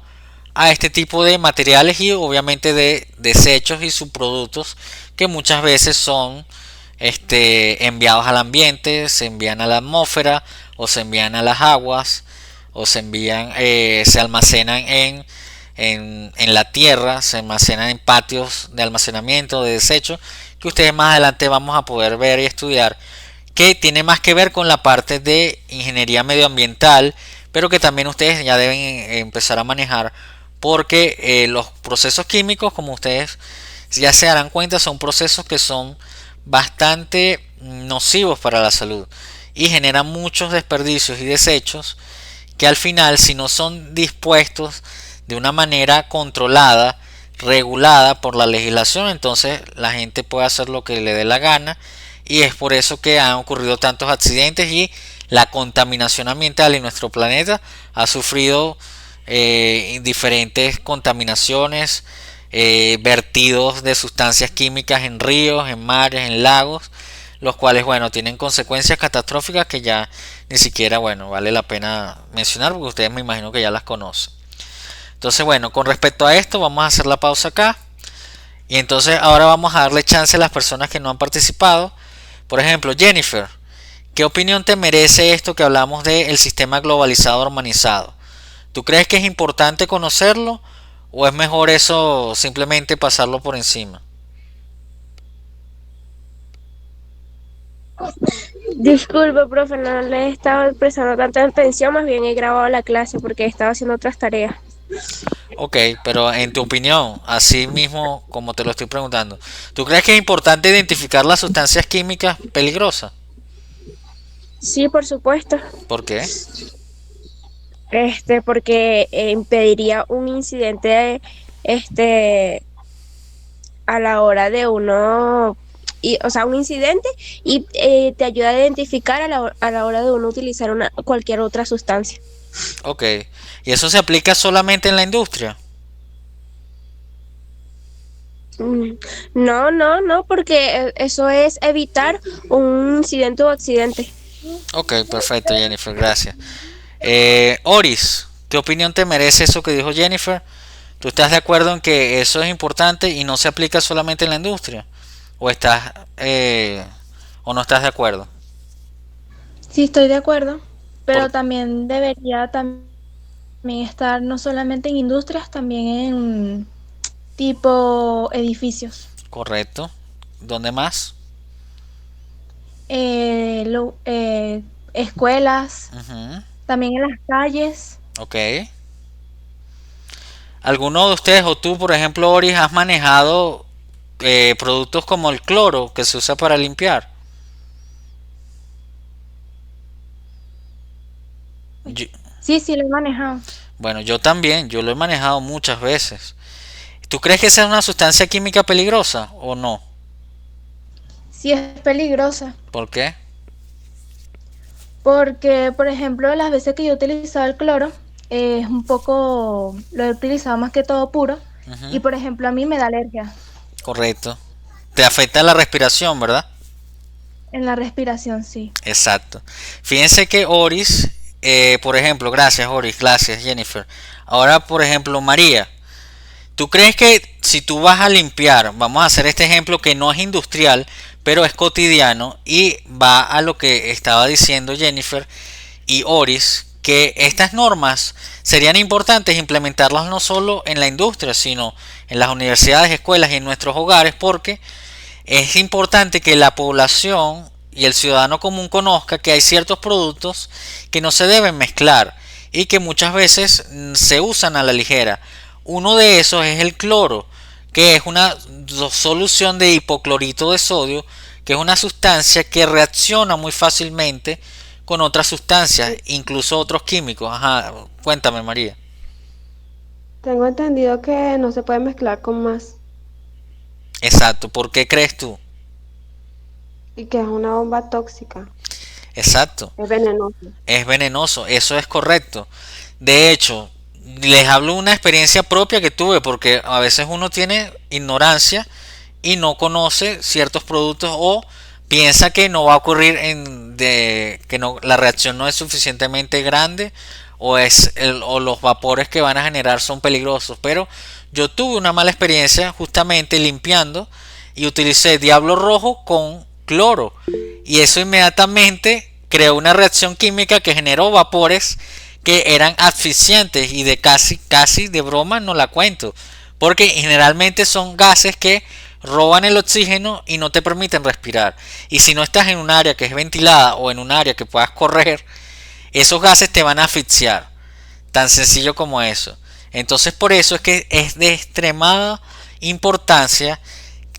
a este tipo de materiales y obviamente de desechos y subproductos que muchas veces son enviados al ambiente, se envían a la atmósfera o se envían a las aguas o se almacenan en la tierra, se almacenan en patios de almacenamiento de desechos, que ustedes más adelante vamos a poder ver y estudiar, que tiene más que ver con la parte de ingeniería medioambiental, pero que también ustedes ya deben empezar a manejar, porque los procesos químicos, como ustedes ya se darán cuenta, son procesos que son bastante nocivos para la salud y generan muchos desperdicios y desechos que al final, si no son dispuestos de una manera controlada, regulada por la legislación, entonces la gente puede hacer lo que le dé la gana, y es por eso que han ocurrido tantos accidentes y la contaminación ambiental en nuestro planeta ha sufrido diferentes contaminaciones, vertidos de sustancias químicas en ríos, en mares, en lagos, los cuales, bueno, tienen consecuencias catastróficas que ya ni siquiera, bueno, vale la pena mencionar, porque ustedes me imagino que ya las conocen. Entonces, bueno, con respecto a esto vamos a hacer la pausa acá Y entonces ahora vamos a darle chance a las personas que no han participado. Por ejemplo, Jennifer, ¿qué opinión te merece esto que hablamos del sistema globalizado urbanizado? ¿Tú crees que es importante conocerlo o es mejor eso simplemente pasarlo por encima? Disculpe, profe, no le he estado prestando tanta atención, más bien he grabado la clase porque estaba haciendo otras tareas. Ok, pero en tu opinión, así mismo como te lo estoy preguntando, ¿tú crees que es importante identificar las sustancias químicas peligrosas? Sí, por supuesto. ¿Por qué? Porque impediría un incidente, este, a la hora de uno, o sea, un incidente y te ayuda a identificar a la hora de uno utilizar cualquier otra sustancia. Ok, ¿y eso se aplica solamente en la industria? Mm, No, no, no, porque eso es evitar un incidente o accidente. Ok, perfecto, Jennifer, gracias. Oris, ¿qué opinión te merece eso que dijo Jennifer? ¿Tú estás de acuerdo en que eso es importante y no se aplica solamente en la industria? ¿O estás o no estás de acuerdo? Sí, estoy de acuerdo, Por, pero también debería también estar no solamente en industrias, también en tipo edificios, correcto. ¿Dónde más? escuelas, Ujú, también en las calles. ok. ¿Alguno de ustedes o tú, por ejemplo, Oris, has manejado productos como el cloro que se usa para limpiar? Yo- Sí, sí, lo he manejado. bueno, yo también, yo lo he manejado muchas veces. ¿Tú crees que sea una sustancia química peligrosa o no? Sí, es peligrosa, ¿Por qué? porque, por ejemplo, las veces que yo he utilizado el cloro, es un poco, lo he utilizado más que todo puro, y Ujú, por ejemplo, a mí me da alergia correcto. Te afecta la respiración, ¿verdad? en la respiración, sí. Exacto. Fíjense que Oris, por ejemplo, gracias Oris, gracias Jennifer. Ahora, por ejemplo, María, ¿tú crees que si tú vas a limpiar, vamos a hacer este ejemplo que no es industrial, pero es cotidiano y va a lo que estaba diciendo Jennifer y Oris, que estas normas serían importantes implementarlas no solo en la industria, sino en las universidades, escuelas y en nuestros hogares, porque es importante que la población y el ciudadano común conozca que hay ciertos productos que no se deben mezclar y que muchas veces se usan a la ligera. Uno de esos es el cloro, que es una solución de hipoclorito de sodio, que es una sustancia que reacciona muy fácilmente con otras sustancias, incluso otros químicos. Ajá, cuéntame María. Tengo entendido que no se puede mezclar con más Exacto, ¿por qué crees tú? y que es una bomba tóxica, Exacto. es venenoso. Es venenoso, eso es correcto. De hecho, les hablo de una experiencia propia que tuve porque a veces uno tiene ignorancia y no conoce ciertos productos o piensa que no va a ocurrir que no, la reacción no es suficientemente grande o los vapores que van a generar son peligrosos. Pero yo tuve una mala experiencia justamente limpiando y utilicé diablo rojo con cloro y eso inmediatamente creó una reacción química que generó vapores que eran asfixiantes y de casi de broma no la cuento porque generalmente son gases que roban el oxígeno y no te permiten respirar y si no estás en un área que es ventilada o en un área que puedas correr esos gases te van a asfixiar tan sencillo como eso. Entonces por eso es que es de extremada importancia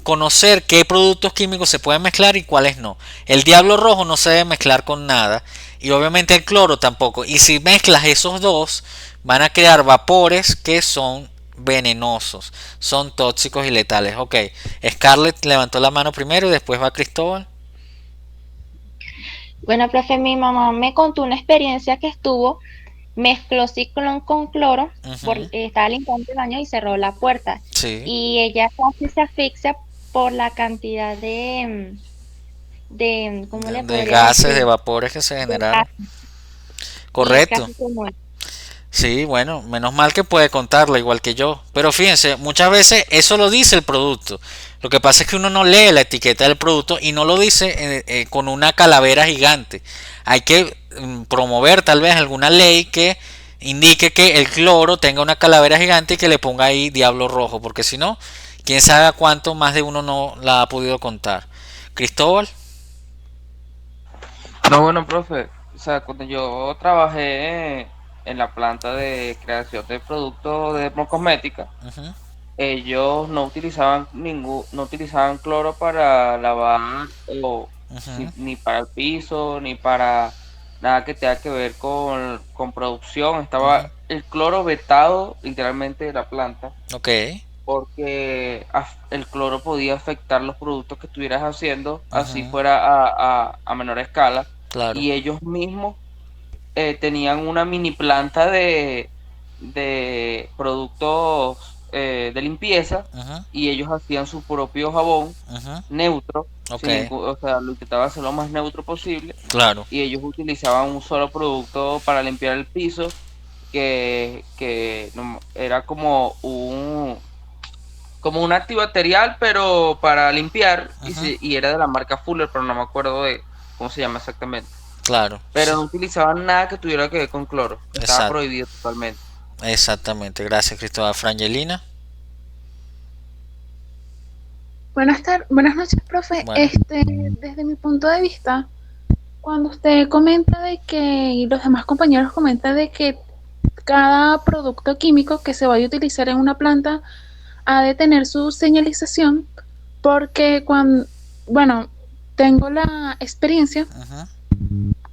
conocer qué productos químicos se pueden mezclar y cuáles no. El diablo rojo no se debe mezclar con nada y obviamente el cloro tampoco. Y si mezclas esos dos van a crear vapores que son venenosos, son tóxicos y letales. Ok, Scarlett levantó la mano primero y después va Cristóbal. Bueno, profe, mi mamá me contó una experiencia que estuvo, mezcló ciclón con cloro, Ujú, estaba limpiando el baño y cerró la puerta. sí, Y ella casi se asfixia por la cantidad ¿cómo le de podría gases, de decir? vapores que se De generaron. gas, y Correcto. casi se muere. Sí, bueno, menos mal que puede contarla igual que yo. Pero fíjense, muchas veces eso lo dice el producto. Lo que pasa es que uno no lee la etiqueta del producto y no lo dice con una calavera gigante. Hay que promover tal vez alguna ley que indique que el cloro tenga una calavera gigante y que le ponga ahí diablo rojo, porque si no, quién sabe a cuánto más de uno no la ha podido contar. Cristóbal. No, bueno, profe, o sea, cuando yo trabajé en la planta de creación de productos de dermocosmética, Ujú, ellos no utilizaban cloro para lavar ujú, ni para el piso, ni para nada que tenga que ver con producción. ujú. Estaba el cloro vetado literalmente de la planta, Ok, porque el cloro podía afectar los productos que estuvieras haciendo, así ujú, fuera a menor escala. claro. Y ellos mismos tenían una mini planta de productos de limpieza, Ujú, y ellos hacían su propio jabón ujú, neutro, ok, o sea, lo intentaban hacer lo más neutro posible, claro. y ellos utilizaban un solo producto para limpiar el piso que era como un antibacterial, pero para limpiar, Ujú, y era de la marca Fuller, pero no me acuerdo de cómo se llama exactamente. claro, Pero sí, no utilizaban nada que tuviera que ver con cloro. Estaba exacto, prohibido totalmente. exactamente. Gracias, Cristóbal. Frangelina. Buenas noches, profe. Bueno, Desde mi punto de vista, cuando usted comenta de que, y los demás compañeros comentan de que cada producto químico que se vaya a utilizar en una planta ha de tener su señalización, porque bueno, tengo la experiencia ujú,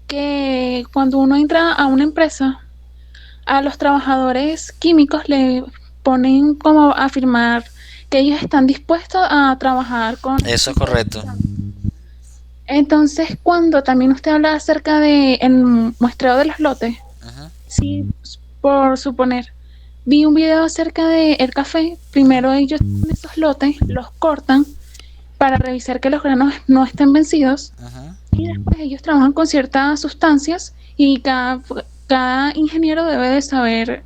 que cuando uno entra a una empresa, a los trabajadores químicos le ponen como a afirmar que ellos están dispuestos a trabajar con ese eso es tipo de correcto. sustancias. Entonces, cuando también usted habla acerca de el muestreo de los lotes, Ujú, sí, por suponer, vi un video acerca de el café. ujú, Primero ellos toman esos lotes, los cortan para revisar que los granos no estén vencidos ujú, y después ellos trabajan con ciertas sustancias y cada ingeniero debe de saber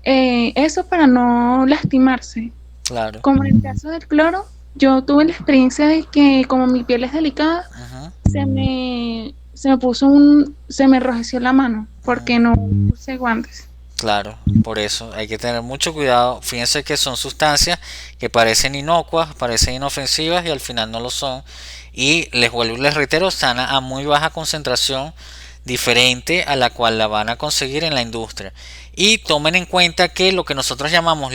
eso para no lastimarse. claro. Como en el caso del cloro, yo tuve la experiencia de que como mi piel es delicada, Ujú, se me enrojeció la mano porque ujú, no usé guantes. claro, por eso hay que tener mucho cuidado. Fíjense que son sustancias que parecen inocuas, parecen inofensivas y al final no lo son. Y les vuelvo y les reitero, están a muy baja concentración, diferente a la cual la van a conseguir en la industria. Y tomen en cuenta que lo que nosotros llamamos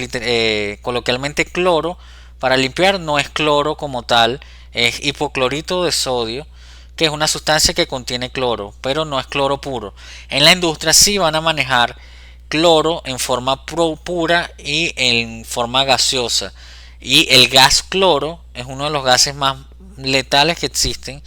coloquialmente cloro para limpiar no es cloro como tal, es hipoclorito de sodio, que es una sustancia que contiene cloro, pero no es cloro puro. En la industria sí van a manejar cloro en forma pura y en forma gaseosa. Y el gas cloro es uno de los gases más letales que existen,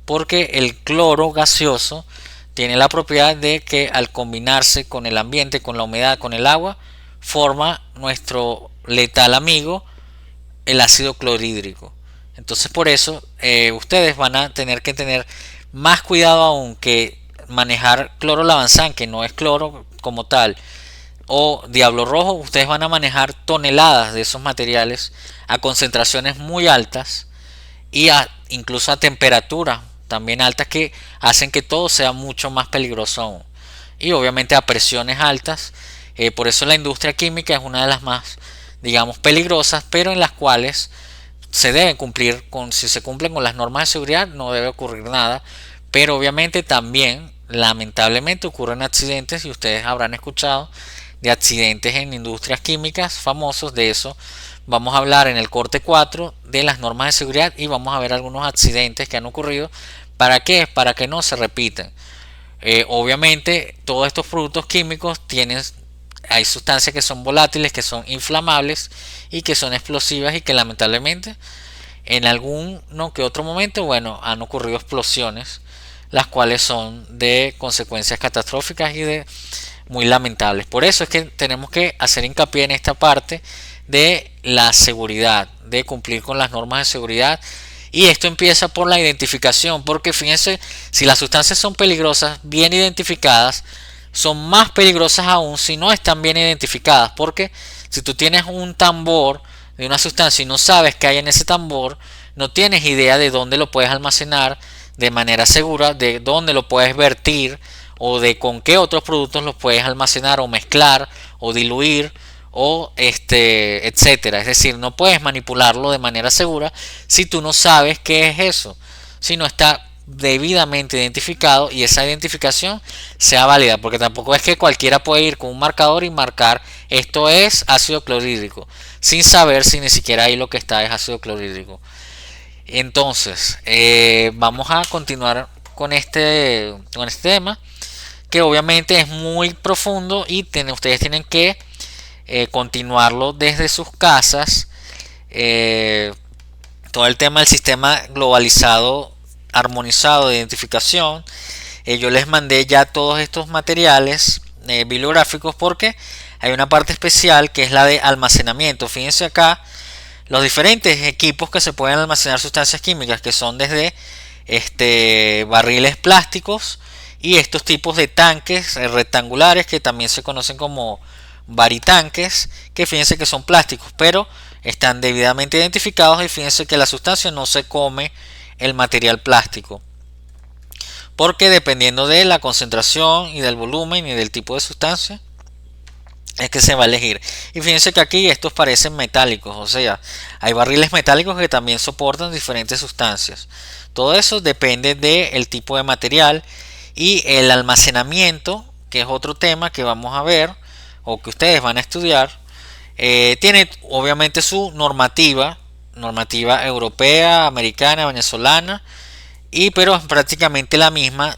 porque el cloro gaseoso tiene la propiedad de que al combinarse con el ambiente, con la humedad, con el agua, forma nuestro letal amigo, el ácido clorhídrico. Entonces por eso ustedes van a tener que tener más cuidado aún que manejar cloro lavanzán, que no es cloro como tal, o diablo rojo. Ustedes van a manejar toneladas de esos materiales a concentraciones muy altas y incluso a temperaturas también altas que hacen que todo sea mucho más peligroso aún. Y obviamente a presiones altas. Por eso la industria química es una de las más, digamos, peligrosas, pero en las cuales se deben cumplir con, si se cumplen con las normas de seguridad, no debe ocurrir nada. Pero obviamente también, lamentablemente, ocurren accidentes y ustedes habrán escuchado de accidentes en industrias químicas famosos. De eso vamos a hablar en el corte 4 de las normas de seguridad y vamos a ver algunos accidentes que han ocurrido. ¿Para qué? Para que no se repitan. Obviamente todos estos productos químicos tienen, hay sustancias que son volátiles, que son inflamables y que son explosivas y que lamentablemente en algún no que otro momento, bueno, han ocurrido explosiones, las cuales son de consecuencias catastróficas y de muy lamentables. Por eso es que tenemos que hacer hincapié en esta parte de la seguridad, de cumplir con las normas de seguridad. Y esto empieza por la identificación, porque fíjense, si las sustancias son peligrosas, bien identificadas, son más peligrosas aún si no están bien identificadas, porque si tú tienes un tambor de una sustancia y no sabes qué hay en ese tambor, no tienes idea de dónde lo puedes almacenar de manera segura, de dónde lo puedes vertir o de con qué otros productos los puedes almacenar o mezclar o diluir o etcétera. Es decir, no puedes manipularlo de manera segura si tú no sabes qué es eso, si no está debidamente identificado y esa identificación sea válida, porque tampoco es que cualquiera puede ir con un marcador y marcar esto es ácido clorhídrico sin saber si ni siquiera ahí lo que está es ácido clorhídrico. Entonces vamos a continuar con este tema, que obviamente es muy profundo y ustedes tienen que continuarlo desde sus casas. Todo el tema del sistema globalizado armonizado de identificación. Yo les mandé ya todos estos materiales bibliográficos porque hay una parte especial que es la de almacenamiento. Fíjense acá los diferentes equipos que se pueden almacenar sustancias químicas, que son desde barriles plásticos y estos tipos de tanques rectangulares que también se conocen como varitanques, que fíjense que son plásticos pero están debidamente identificados, y fíjense que la sustancia no se come el material plástico, porque dependiendo de la concentración y del volumen y del tipo de sustancia es que se va a elegir. Y fíjense que aquí estos parecen metálicos, o sea, hay barriles metálicos que también soportan diferentes sustancias. Todo eso depende del tipo de material y el almacenamiento, que es otro tema que vamos a ver o que ustedes van a estudiar. Tiene obviamente su normativa europea, americana, venezolana, pero es prácticamente la misma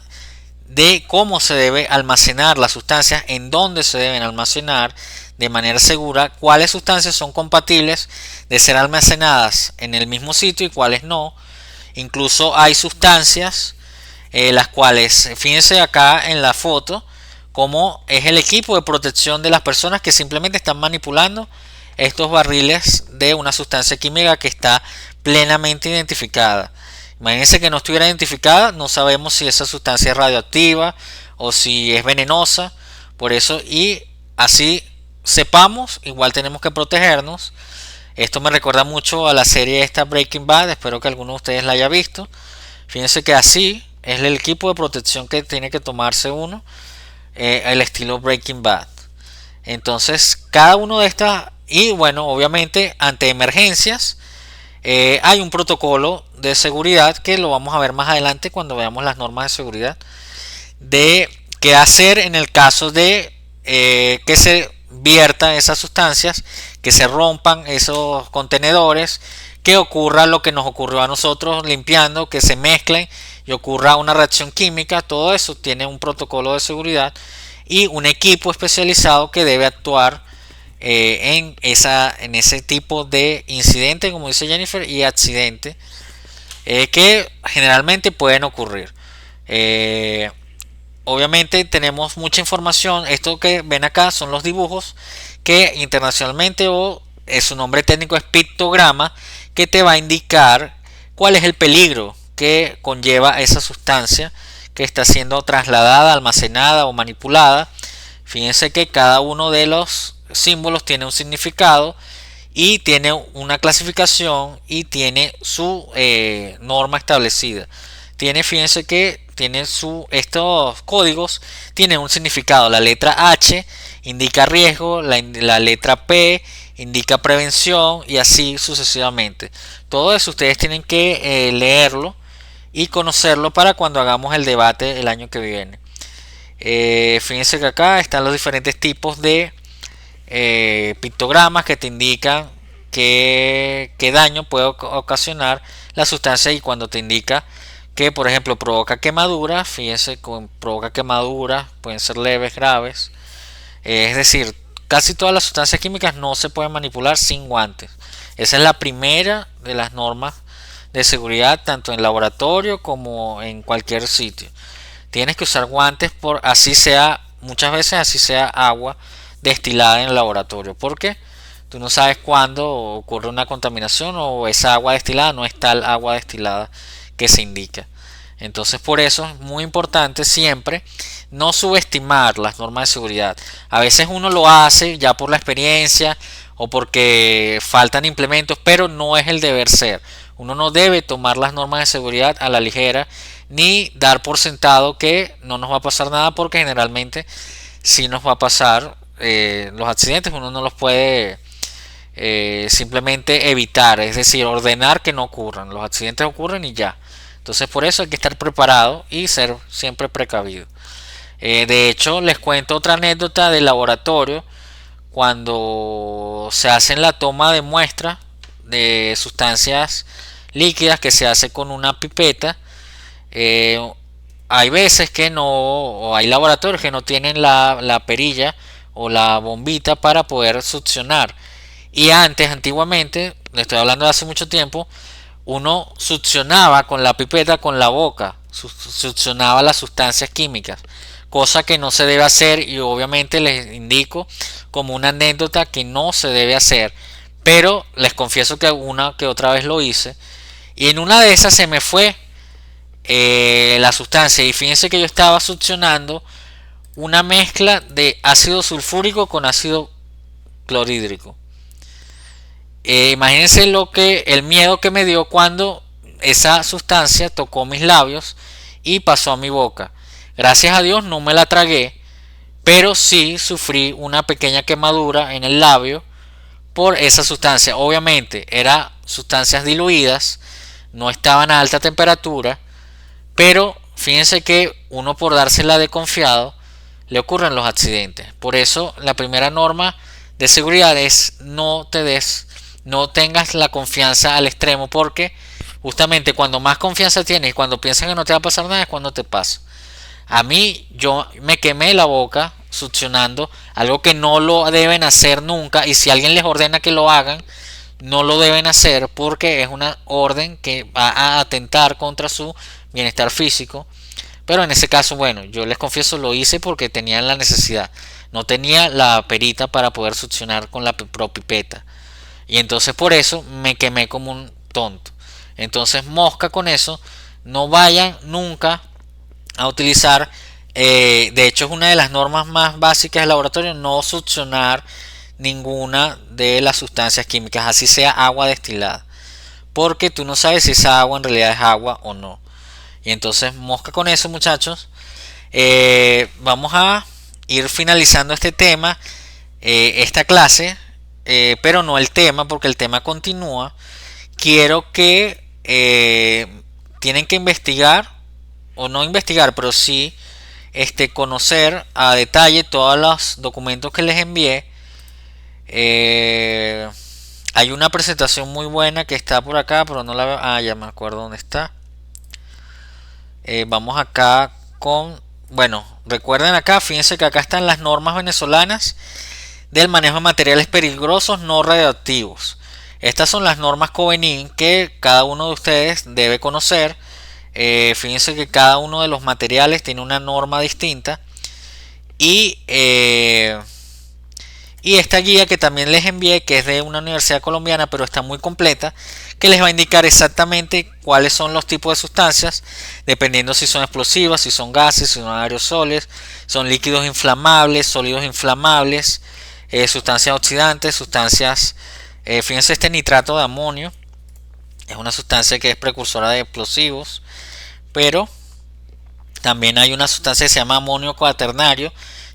de cómo se debe almacenar las sustancias, en dónde se deben almacenar de manera segura, cuáles sustancias son compatibles de ser almacenadas en el mismo sitio y cuáles no. Incluso hay sustancias las cuales, fíjense acá en la foto, como es el equipo de protección de las personas que simplemente están manipulando estos barriles de una sustancia química que está plenamente identificada. Imagínense que no estuviera identificada, no sabemos si esa sustancia es radioactiva o si es venenosa. Por eso, y así sepamos, igual tenemos que protegernos. Esto me recuerda mucho a la serie esta Breaking Bad, espero que alguno de ustedes la haya visto. Fíjense que así es el equipo de protección que tiene que tomarse uno, el estilo Breaking Bad. Entonces, cada uno de estas, y bueno, obviamente ante emergencias, hay un protocolo de seguridad que lo vamos a ver más adelante cuando veamos las normas de seguridad, de qué hacer en el caso de que se viertan esas sustancias, que se rompan esos contenedores, que ocurra lo que nos ocurrió a nosotros limpiando, que se mezclen y ocurra una reacción química. Todo eso tiene un protocolo de seguridad y un equipo especializado que debe actuar en ese tipo de incidente, como dice Jennifer, y accidente que generalmente pueden ocurrir. Obviamente tenemos mucha información. Esto que ven acá son los dibujos que internacionalmente, o su nombre técnico es pictograma, que te va a indicar cuál es el peligro que conlleva esa sustancia que está siendo trasladada, almacenada o manipulada. Fíjense que cada uno de los símbolos tiene un significado y tiene una clasificación y tiene su norma establecida. Fíjense que estos códigos tienen un significado. La letra H indica riesgo, la letra P indica prevención y así sucesivamente. Todo eso ustedes tienen que leerlo y conocerlo para cuando hagamos el debate el año que viene. Fíjense que acá están los diferentes tipos de pictogramas que te indican qué daño puede ocasionar la sustancia, y cuando te indica que, por ejemplo, provoca quemaduras, fíjense, provoca quemaduras, pueden ser leves, graves. Es decir, casi todas las sustancias químicas no se pueden manipular sin guantes. Esa es la primera de las normas de seguridad, tanto en laboratorio como en cualquier sitio. Tienes que usar guantes, muchas veces así sea agua destilada en el laboratorio, porque tú no sabes cuándo ocurre una contaminación o esa agua destilada no es tal agua destilada que se indica. Entonces por eso es muy importante siempre no subestimar las normas de seguridad. A veces uno lo hace ya por la experiencia o porque faltan implementos, pero no es el deber ser. Uno no debe tomar las normas de seguridad a la ligera ni dar por sentado que no nos va a pasar nada, porque generalmente sí nos va a pasar. Los accidentes uno no los puede simplemente evitar, es decir, ordenar que no ocurran. Los accidentes ocurren y ya. Entonces por eso hay que estar preparado y ser siempre precavido. De hecho, les cuento otra anécdota del laboratorio. Cuando se hace la toma de muestra de sustancias líquidas, que se hace con una pipeta, hay veces que no, o hay laboratorios que no tienen la perilla o la bombita para poder succionar. Y antiguamente, le estoy hablando de hace mucho tiempo, uno succionaba con la pipeta con la boca, succionaba las sustancias químicas, cosa que no se debe hacer, y obviamente les indico como una anécdota que no se debe hacer, pero les confieso que una que otra vez lo hice, y en una de esas se me fue la sustancia, y fíjense que yo estaba succionando una mezcla de ácido sulfúrico con ácido clorhídrico. Imagínense el miedo que me dio cuando esa sustancia tocó mis labios y pasó a mi boca. Gracias a Dios no me la tragué, pero sí sufrí una pequeña quemadura en el labio por esa sustancia. Obviamente eran sustancias diluidas, no estaban a alta temperatura, pero fíjense que uno, por dársela de confiado, le ocurren los accidentes. Por eso la primera norma de seguridad es no tengas la confianza al extremo, porque justamente cuando más confianza tienes y cuando piensas que no te va a pasar nada es cuando te pasa. A mí, yo me quemé la boca succionando, algo que no lo deben hacer nunca, y si alguien les ordena que lo hagan, no lo deben hacer, porque es una orden que va a atentar contra su bienestar físico. Pero en ese caso, bueno, yo les confieso, lo hice porque tenía la necesidad, no tenía la perita para poder succionar con la propipeta, y entonces por eso me quemé como un tonto. Entonces, mosca con eso, no vayan nunca a utilizar, de hecho es una de las normas más básicas del laboratorio, no succionar ninguna de las sustancias químicas, así sea agua destilada, porque tú no sabes si esa agua en realidad es agua o no. Y entonces, mosca con eso, muchachos. Vamos a ir finalizando este tema, esta clase, pero no el tema, porque el tema continúa. Quiero que tienen que investigar, o no investigar, pero sí conocer a detalle todos los documentos que les envié. Hay una presentación muy buena que está por acá, pero no la veo. Ya me acuerdo dónde está. Vamos acá con, bueno, recuerden acá, fíjense que acá están las normas venezolanas del manejo de materiales peligrosos no radioactivos. Estas son las normas COVENIN que cada uno de ustedes debe conocer. Fíjense que cada uno de los materiales tiene una norma distinta, y esta guía que también les envié, que es de una universidad colombiana, pero está muy completa, que les va a indicar exactamente cuáles son los tipos de sustancias, dependiendo si son explosivas, si son gases, si son aerosoles, son líquidos inflamables, sólidos inflamables, sustancias oxidantes, sustancias, fíjense, nitrato de amonio es una sustancia que es precursora de explosivos, pero también hay una sustancia que se llama amonio cuaternario,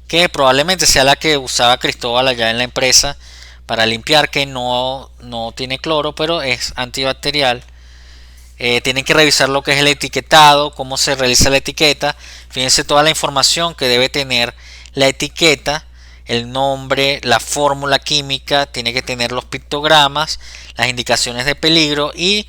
que probablemente sea la que usaba Cristóbal allá en la empresa para limpiar, que no tiene cloro, pero es antibacterial. Tienen que revisar lo que es el etiquetado, cómo se realiza la etiqueta. Fíjense toda la información que debe tener la etiqueta, el nombre, la fórmula química, tiene que tener los pictogramas, las indicaciones de peligro y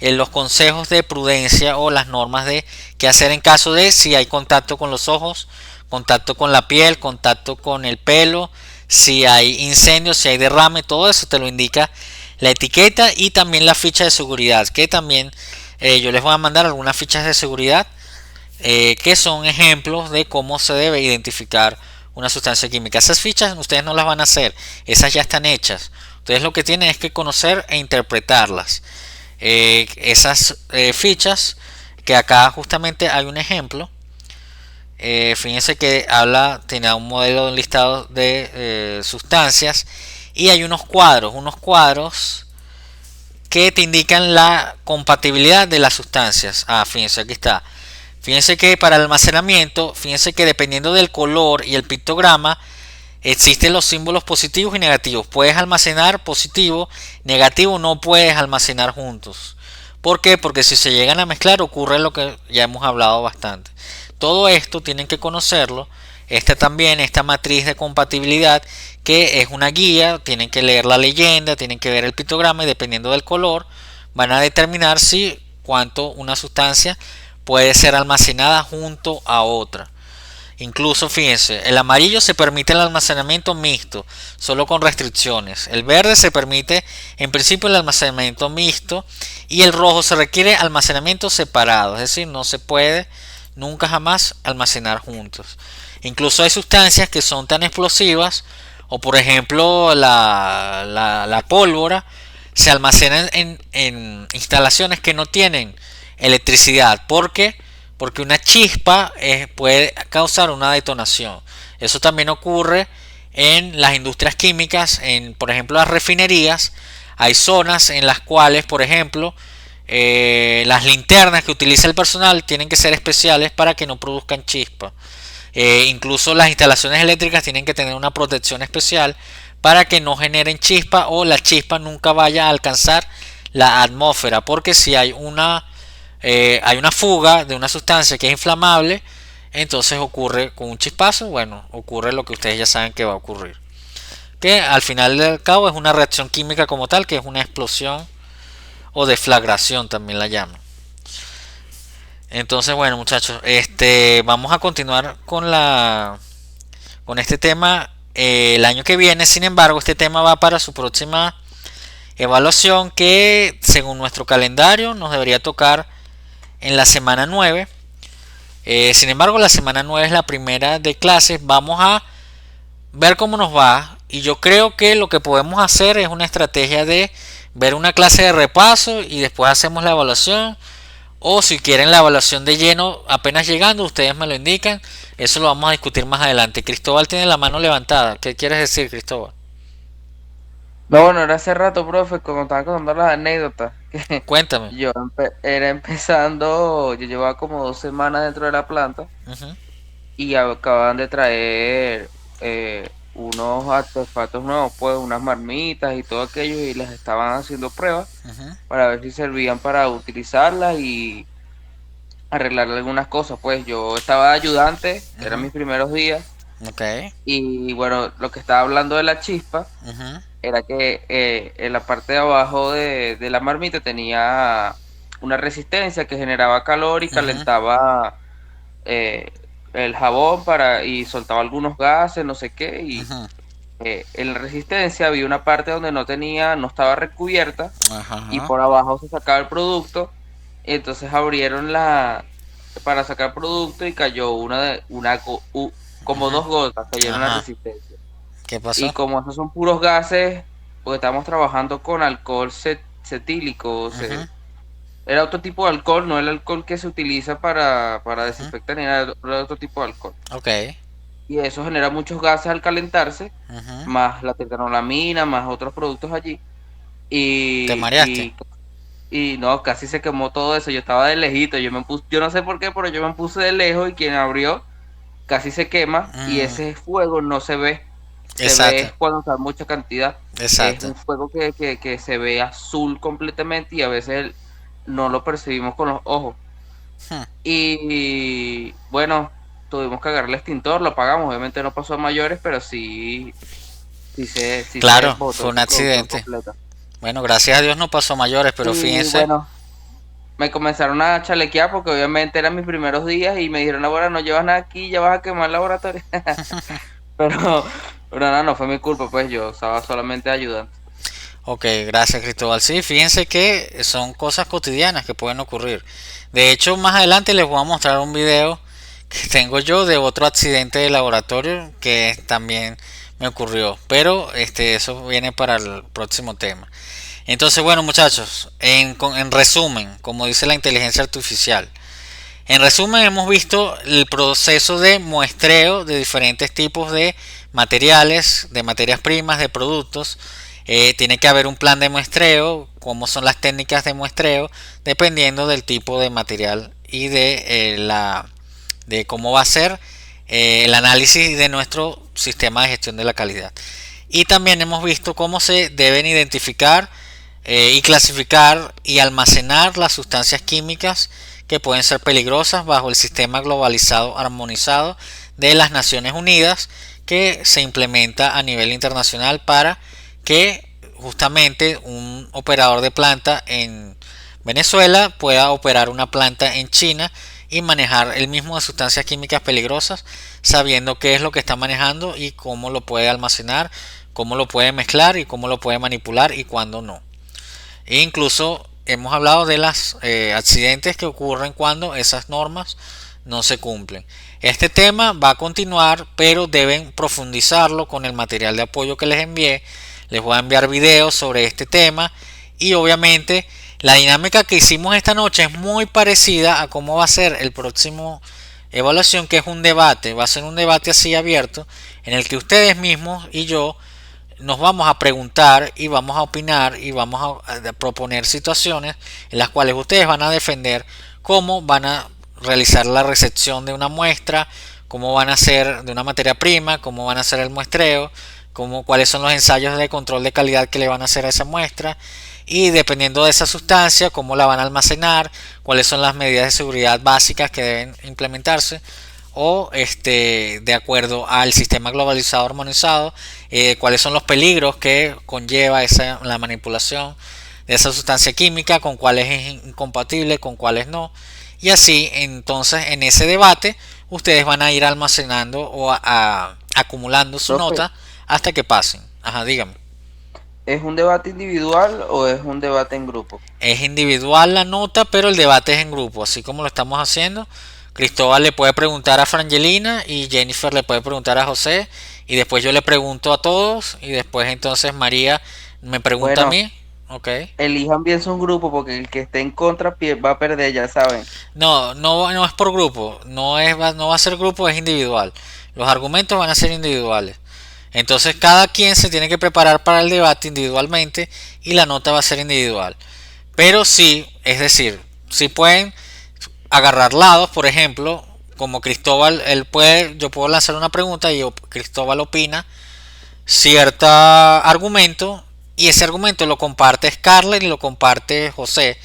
los consejos de prudencia o las normas de qué hacer en caso de si hay contacto con los ojos, contacto con la piel, contacto con el pelo, si hay incendio, si hay derrame. Todo eso te lo indica la etiqueta, y también la ficha de seguridad, que también yo les voy a mandar algunas fichas de seguridad que son ejemplos de cómo se debe identificar una sustancia química. Esas fichas ustedes no las van a hacer, esas ya están hechas. Ustedes lo que tienen es que conocer e interpretarlas. Esas fichas que acá justamente hay un ejemplo. Fíjense que tiene un modelo de un listado de sustancias y hay unos cuadros que te indican la compatibilidad de las sustancias. Fíjense, aquí está. Fíjense que para el almacenamiento, fíjense que dependiendo del color y el pictograma, existen los símbolos positivos y negativos. Puedes almacenar positivo, negativo no puedes almacenar juntos. ¿Por qué? Porque si se llegan a mezclar ocurre lo que ya hemos hablado bastante. Todo esto tienen que conocerlo. Esta matriz de compatibilidad, que es una guía, tienen que leer la leyenda, tienen que ver el pictograma y dependiendo del color van a determinar cuánto una sustancia puede ser almacenada junto a otra. Incluso fíjense, el amarillo se permite el almacenamiento mixto, solo con restricciones. El verde se permite en principio el almacenamiento mixto y el rojo se requiere almacenamiento separado, es decir, no se puede nunca jamás almacenar juntos. Incluso hay sustancias que son tan explosivas, o por ejemplo la pólvora, se almacena en instalaciones que no tienen electricidad. ¿Por qué? Porque una chispa puede causar una detonación. Eso también ocurre en las industrias químicas, por ejemplo las refinerías. Hay zonas en las cuales, por ejemplo, las linternas que utiliza el personal tienen que ser especiales para que no produzcan chispa. Incluso las instalaciones eléctricas tienen que tener una protección especial para que no generen chispa o la chispa nunca vaya a alcanzar la atmósfera, porque si hay una fuga de una sustancia que es inflamable, entonces ocurre con un chispazo, ocurre lo que ustedes ya saben que va a ocurrir, que al final del cabo es una reacción química como tal, que es una explosión o deflagración también la llaman. Entonces muchachos, vamos a continuar con este tema el año que viene. Sin embargo, este tema va para su próxima evaluación, que según nuestro calendario nos debería tocar en la semana 9. Sin embargo, la semana 9 es la primera de clases. Vamos a ver cómo nos va, y yo creo que lo que podemos hacer es una estrategia de ver una clase de repaso y después hacemos la evaluación, o si quieren la evaluación de lleno apenas llegando, ustedes me lo indican. Eso lo vamos a discutir más adelante. Cristóbal tiene la mano levantada. ¿Qué quieres decir, Cristóbal? No, bueno, era hace rato, profe, como estaba contando las anécdotas. Cuéntame. Yo era empezando, yo llevaba como 2 semanas dentro de la planta. Y acaban de traer unos artefactos nuevos, pues unas marmitas y todo aquello, y les estaban haciendo pruebas para ver si servían para utilizarlas y arreglar algunas cosas. Pues yo estaba de ayudante, eran mis primeros días. Y bueno, lo que estaba hablando de la chispa era que en la parte de abajo de la marmita tenía una resistencia que generaba calor y calentaba el jabón y soltaba algunos gases, no sé qué, y en la resistencia había una parte donde no estaba recubierta, y por abajo se sacaba el producto, y entonces abrieron para sacar producto y cayó como 2 gotas cayeron en la resistencia. ¿Qué pasó? Y como esos son puros gases, porque estamos trabajando con alcohol cetílico, era otro tipo de alcohol, no el alcohol que se utiliza para desinfectar, ni nada, era otro tipo de alcohol. Y eso genera muchos gases al calentarse, más la tetranolamina, más otros productos allí. Y, ¿te mareaste? Y no, casi se quemó todo eso. Yo estaba de lejito, yo no sé por qué, pero yo me puse de lejos, y quien abrió casi se quema, y ese fuego no se ve. Se ve cuando está mucha cantidad. Es un fuego que se ve azul completamente, y a veces no lo percibimos con los ojos. Y bueno, tuvimos que agarrar el extintor, lo apagamos. Obviamente no pasó a mayores, pero sí claro, se fue un accidente. Bueno, gracias a Dios no pasó a mayores, pero fíjense. Bueno, me comenzaron a chalequear porque obviamente eran mis primeros días, y me dijeron: ahora no llevas nada aquí, ya vas a quemar el laboratorio. pero no fue mi culpa, pues yo estaba solamente ayudando. Ok, gracias, Cristóbal. Sí, fíjense que son cosas cotidianas que pueden ocurrir. De hecho, más adelante les voy a mostrar un video que tengo yo de otro accidente de laboratorio que también me ocurrió, pero eso viene para el próximo tema. Entonces, bueno, muchachos, en resumen, como dice la inteligencia artificial, En resumen, hemos visto el proceso de muestreo de diferentes tipos de materiales, de materias primas, de productos. Tiene que haber un plan de muestreo, cómo son las técnicas de muestreo, dependiendo del tipo de material y de cómo va a ser el análisis de nuestro sistema de gestión de la calidad. Y también hemos visto cómo se deben identificar y clasificar y almacenar las sustancias químicas que pueden ser peligrosas bajo el sistema globalizado armonizado de las Naciones Unidas, que se implementa a nivel internacional para que justamente un operador de planta en Venezuela pueda operar una planta en China y manejar el mismo de sustancias químicas peligrosas, sabiendo qué es lo que está manejando y cómo lo puede almacenar, cómo lo puede mezclar y cómo lo puede manipular y cuándo no. E incluso hemos hablado de los accidentes que ocurren cuando esas normas no se cumplen. Este tema va a continuar, pero deben profundizarlo con el material de apoyo que les envié. Les voy a enviar videos sobre este tema y obviamente la dinámica que hicimos esta noche es muy parecida a cómo va a ser el próximo evaluación, que es un debate. Va a ser un debate así abierto en el que ustedes mismos y yo nos vamos a preguntar y vamos a opinar y vamos a proponer situaciones en las cuales ustedes van a defender cómo van a realizar la recepción de una muestra, cómo van a hacer de una materia prima, cómo van a hacer el muestreo, cuáles son los ensayos de control de calidad que le van a hacer a esa muestra, y dependiendo de esa sustancia, cómo la van a almacenar, cuáles son las medidas de seguridad básicas que deben implementarse, o de acuerdo al sistema globalizado armonizado, cuáles son los peligros que conlleva la manipulación de esa sustancia química, con cuáles es incompatible, con cuáles no. Y así, entonces, en ese debate, ustedes van a ir almacenando o acumulando su nota hasta que pasen. Ajá, dígame. ¿Es un debate individual o es un debate en grupo? Es individual la nota, pero el debate es en grupo, así como lo estamos haciendo. Cristóbal le puede preguntar a Frangelina y Jennifer le puede preguntar a José, y después yo le pregunto a todos, y después entonces María me pregunta a mí. Okay. Elijan bien su grupo, porque el que esté en contra va a perder, ya saben. No es por grupo, no va a ser grupo, es individual. Los argumentos van a ser individuales. Entonces cada quien se tiene que preparar para el debate individualmente y la nota va a ser individual. Pero sí, es decir, si pueden agarrar lados, por ejemplo, como Cristóbal, yo puedo lanzar una pregunta y Cristóbal opina cierto argumento, y ese argumento lo comparte Scarlett y lo comparte José.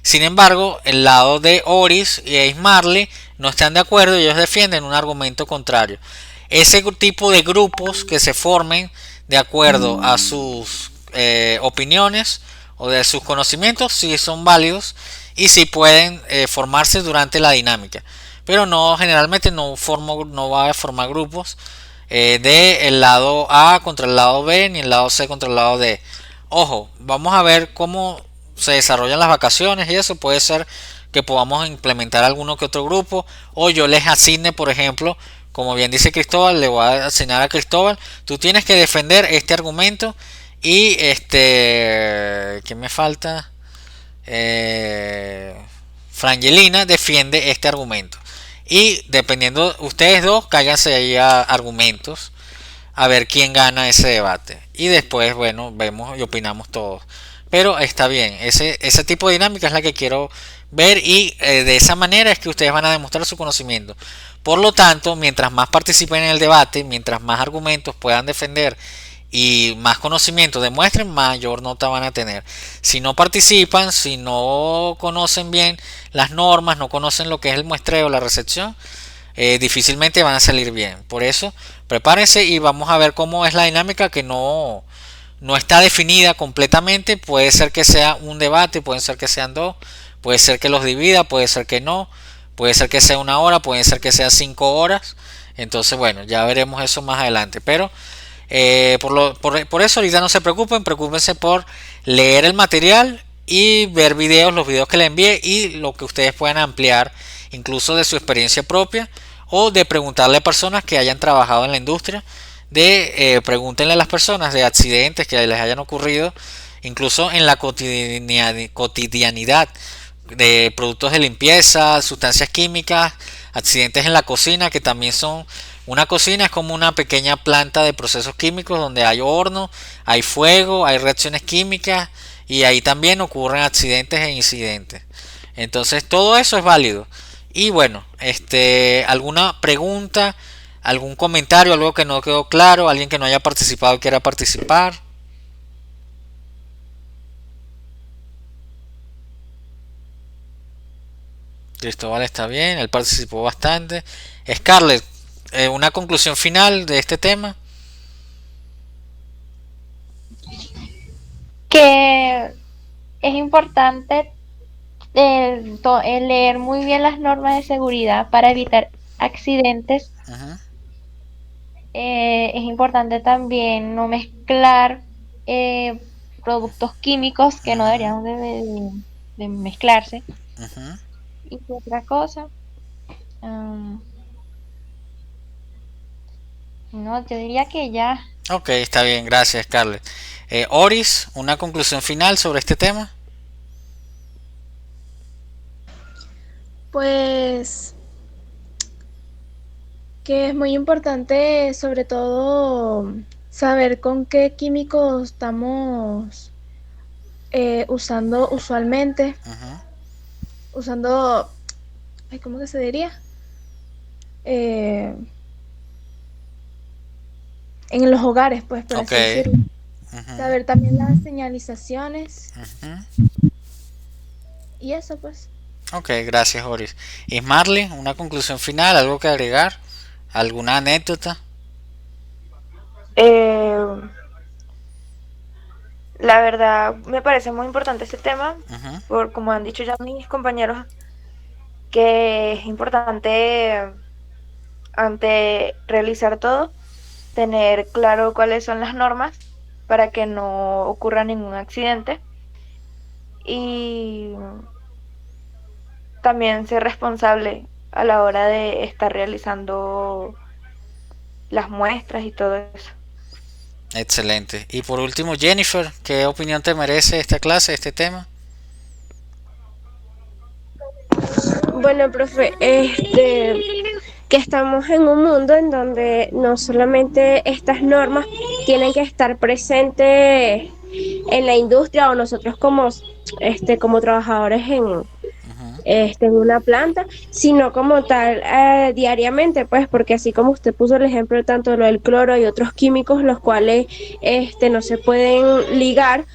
Sin embargo, el lado de Oris y Ace Marley no están de acuerdo y ellos defienden un argumento contrario. Ese tipo de grupos que se formen de acuerdo a sus opiniones o de sus conocimientos sí son válidos y sí pueden formarse durante la dinámica, pero generalmente no va a formar grupos de el lado A contra el lado B ni el lado C contra el lado D. Ojo, vamos a ver cómo se desarrollan las vacaciones y eso puede ser que podamos implementar alguno que otro grupo, o yo les asigne, por ejemplo, como bien dice Cristóbal, le voy a asignar a Cristóbal, tú tienes que defender este argumento y ¿quién me falta? Frangelina defiende este argumento. Y dependiendo, ustedes dos cállense ahí a argumentos, a ver quién gana ese debate. Y después, bueno, vemos y opinamos todos. Pero está bien, ese tipo de dinámica es la que quiero ver, y de esa manera es que ustedes van a demostrar su conocimiento. Por lo tanto, mientras más participen en el debate, mientras más argumentos puedan defender y más conocimiento demuestren, mayor nota van a tener. Si no participan, si no conocen bien las normas, no conocen lo que es el muestreo, la recepción, difícilmente van a salir bien. Por eso, prepárense y vamos a ver cómo es la dinámica, que no está definida completamente. Puede ser que sea un debate, puede ser que sean dos, puede ser que los divida, puede ser que no, puede ser que sea 1 hora, puede ser que sea 5 horas. Entonces, bueno, ya veremos eso más adelante. Pero por eso ahorita no se preocupen, preocúpense por leer el material y ver los videos que le envié y lo que ustedes puedan ampliar, incluso de su experiencia propia, o de preguntarle a personas que hayan trabajado en la industria, pregúntenle a las personas de accidentes que les hayan ocurrido, incluso en la cotidianidad, de productos de limpieza, sustancias químicas, accidentes en la cocina, que también son, una cocina es como una pequeña planta de procesos químicos donde hay horno, hay fuego, hay reacciones químicas y ahí también ocurren accidentes e incidentes. Entonces todo eso es válido. Y bueno, alguna pregunta, algún comentario, algo que no quedó claro, alguien que no haya participado y quiera participar. Cristóbal está bien, él participó bastante. Scarlett, una conclusión final de este tema. Que es importante el leer muy bien las normas de seguridad para evitar accidentes. Ajá. Es importante también no mezclar productos químicos que no deberían de mezclarse. Ajá. ¿Y qué otra cosa? No, yo diría que ya. Ok, está bien, gracias, Scarlett. Oris, una conclusión final sobre este tema. Pues que es muy importante, sobre todo, saber con qué químicos estamos usando usualmente, Ajá. usando, ay, ¿cómo que se diría? En los hogares, pues, por Ok. así decirlo. Ajá. Saber también las señalizaciones Ajá. y eso, pues. Ok, gracias, Oris. Y Marley, una conclusión final, algo que agregar, alguna anécdota. La verdad me parece muy importante este tema, Ajá. por como han dicho ya mis compañeros, que es importante ante realizar todo, tener claro cuáles son las normas para que no ocurra ningún accidente y también ser responsable a la hora de estar realizando las muestras y todo eso. Excelente. Y por último, Jennifer, ¿qué opinión te merece esta clase, este tema? Bueno, profe, que estamos en un mundo en donde no solamente estas normas tienen que estar presentes en la industria o nosotros como trabajadores en una planta, sino como tal diariamente, pues, porque así como usted puso el ejemplo tanto de lo del cloro y otros químicos, los cuales no se pueden ligar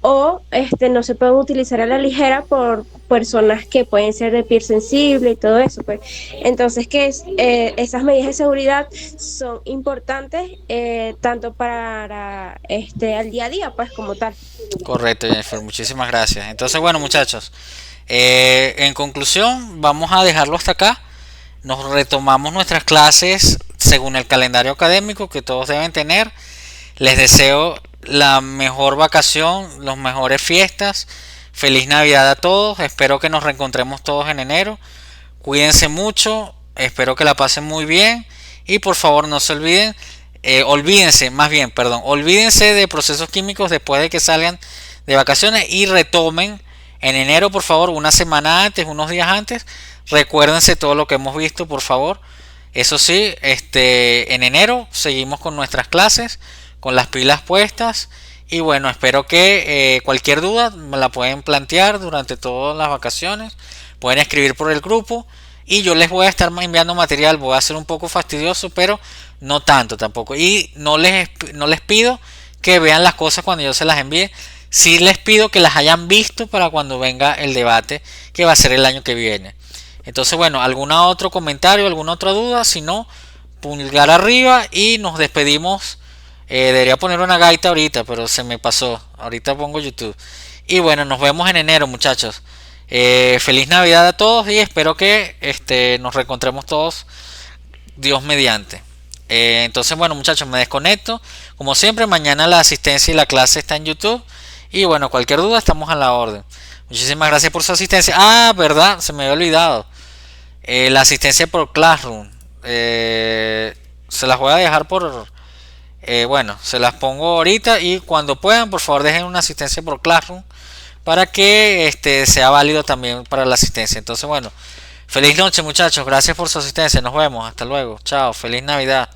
o no se pueden utilizar a la ligera por personas que pueden ser de piel sensible y todo eso, pues. Entonces, esas medidas de seguridad son importantes tanto para al día a día, pues, como tal. Correcto, Jennifer, muchísimas gracias. Entonces, bueno, muchachos, en conclusión, vamos a dejarlo hasta acá. Nos retomamos nuestras clases según el calendario académico que todos deben tener. Les deseo la mejor vacación, las mejores fiestas. Feliz Navidad a todos. Espero que nos reencontremos todos en enero. Cuídense mucho. Espero que la pasen muy bien. Y por favor no se olviden. Olvídense de procesos químicos después de que salgan de vacaciones y retomen en enero, por favor, una semana antes, unos días antes. Recuérdense todo lo que hemos visto, por favor. Eso sí, en enero seguimos con nuestras clases, con las pilas puestas. Y bueno, espero que cualquier duda me la pueden plantear durante todas las vacaciones. Pueden escribir por el grupo y yo les voy a estar enviando material. Voy a ser un poco fastidioso, pero no tanto tampoco. Y no les pido que vean las cosas cuando yo se las envíe. Sí les pido que las hayan visto para cuando venga el debate, que va a ser el año que viene. Entonces, bueno, ¿algún otro comentario, alguna otra duda? Si no, pulgar arriba y nos despedimos. Debería poner una gaita ahorita, pero se me pasó. Ahorita pongo YouTube. Y bueno, nos vemos en enero, muchachos. Feliz Navidad a todos y espero que nos reencontremos todos, Dios mediante. Entonces, bueno, muchachos, me desconecto. Como siempre, mañana la asistencia y la clase está en YouTube. Y bueno, cualquier duda estamos a la orden. Muchísimas gracias por su asistencia. Ah, verdad, se me había olvidado. La asistencia por Classroom. Se las voy a dejar bueno, se las pongo ahorita y cuando puedan, por favor, dejen una asistencia por Classroom para que sea válido también para la asistencia. Entonces, bueno, feliz noche muchachos, gracias por su asistencia, nos vemos, hasta luego, chao, feliz Navidad.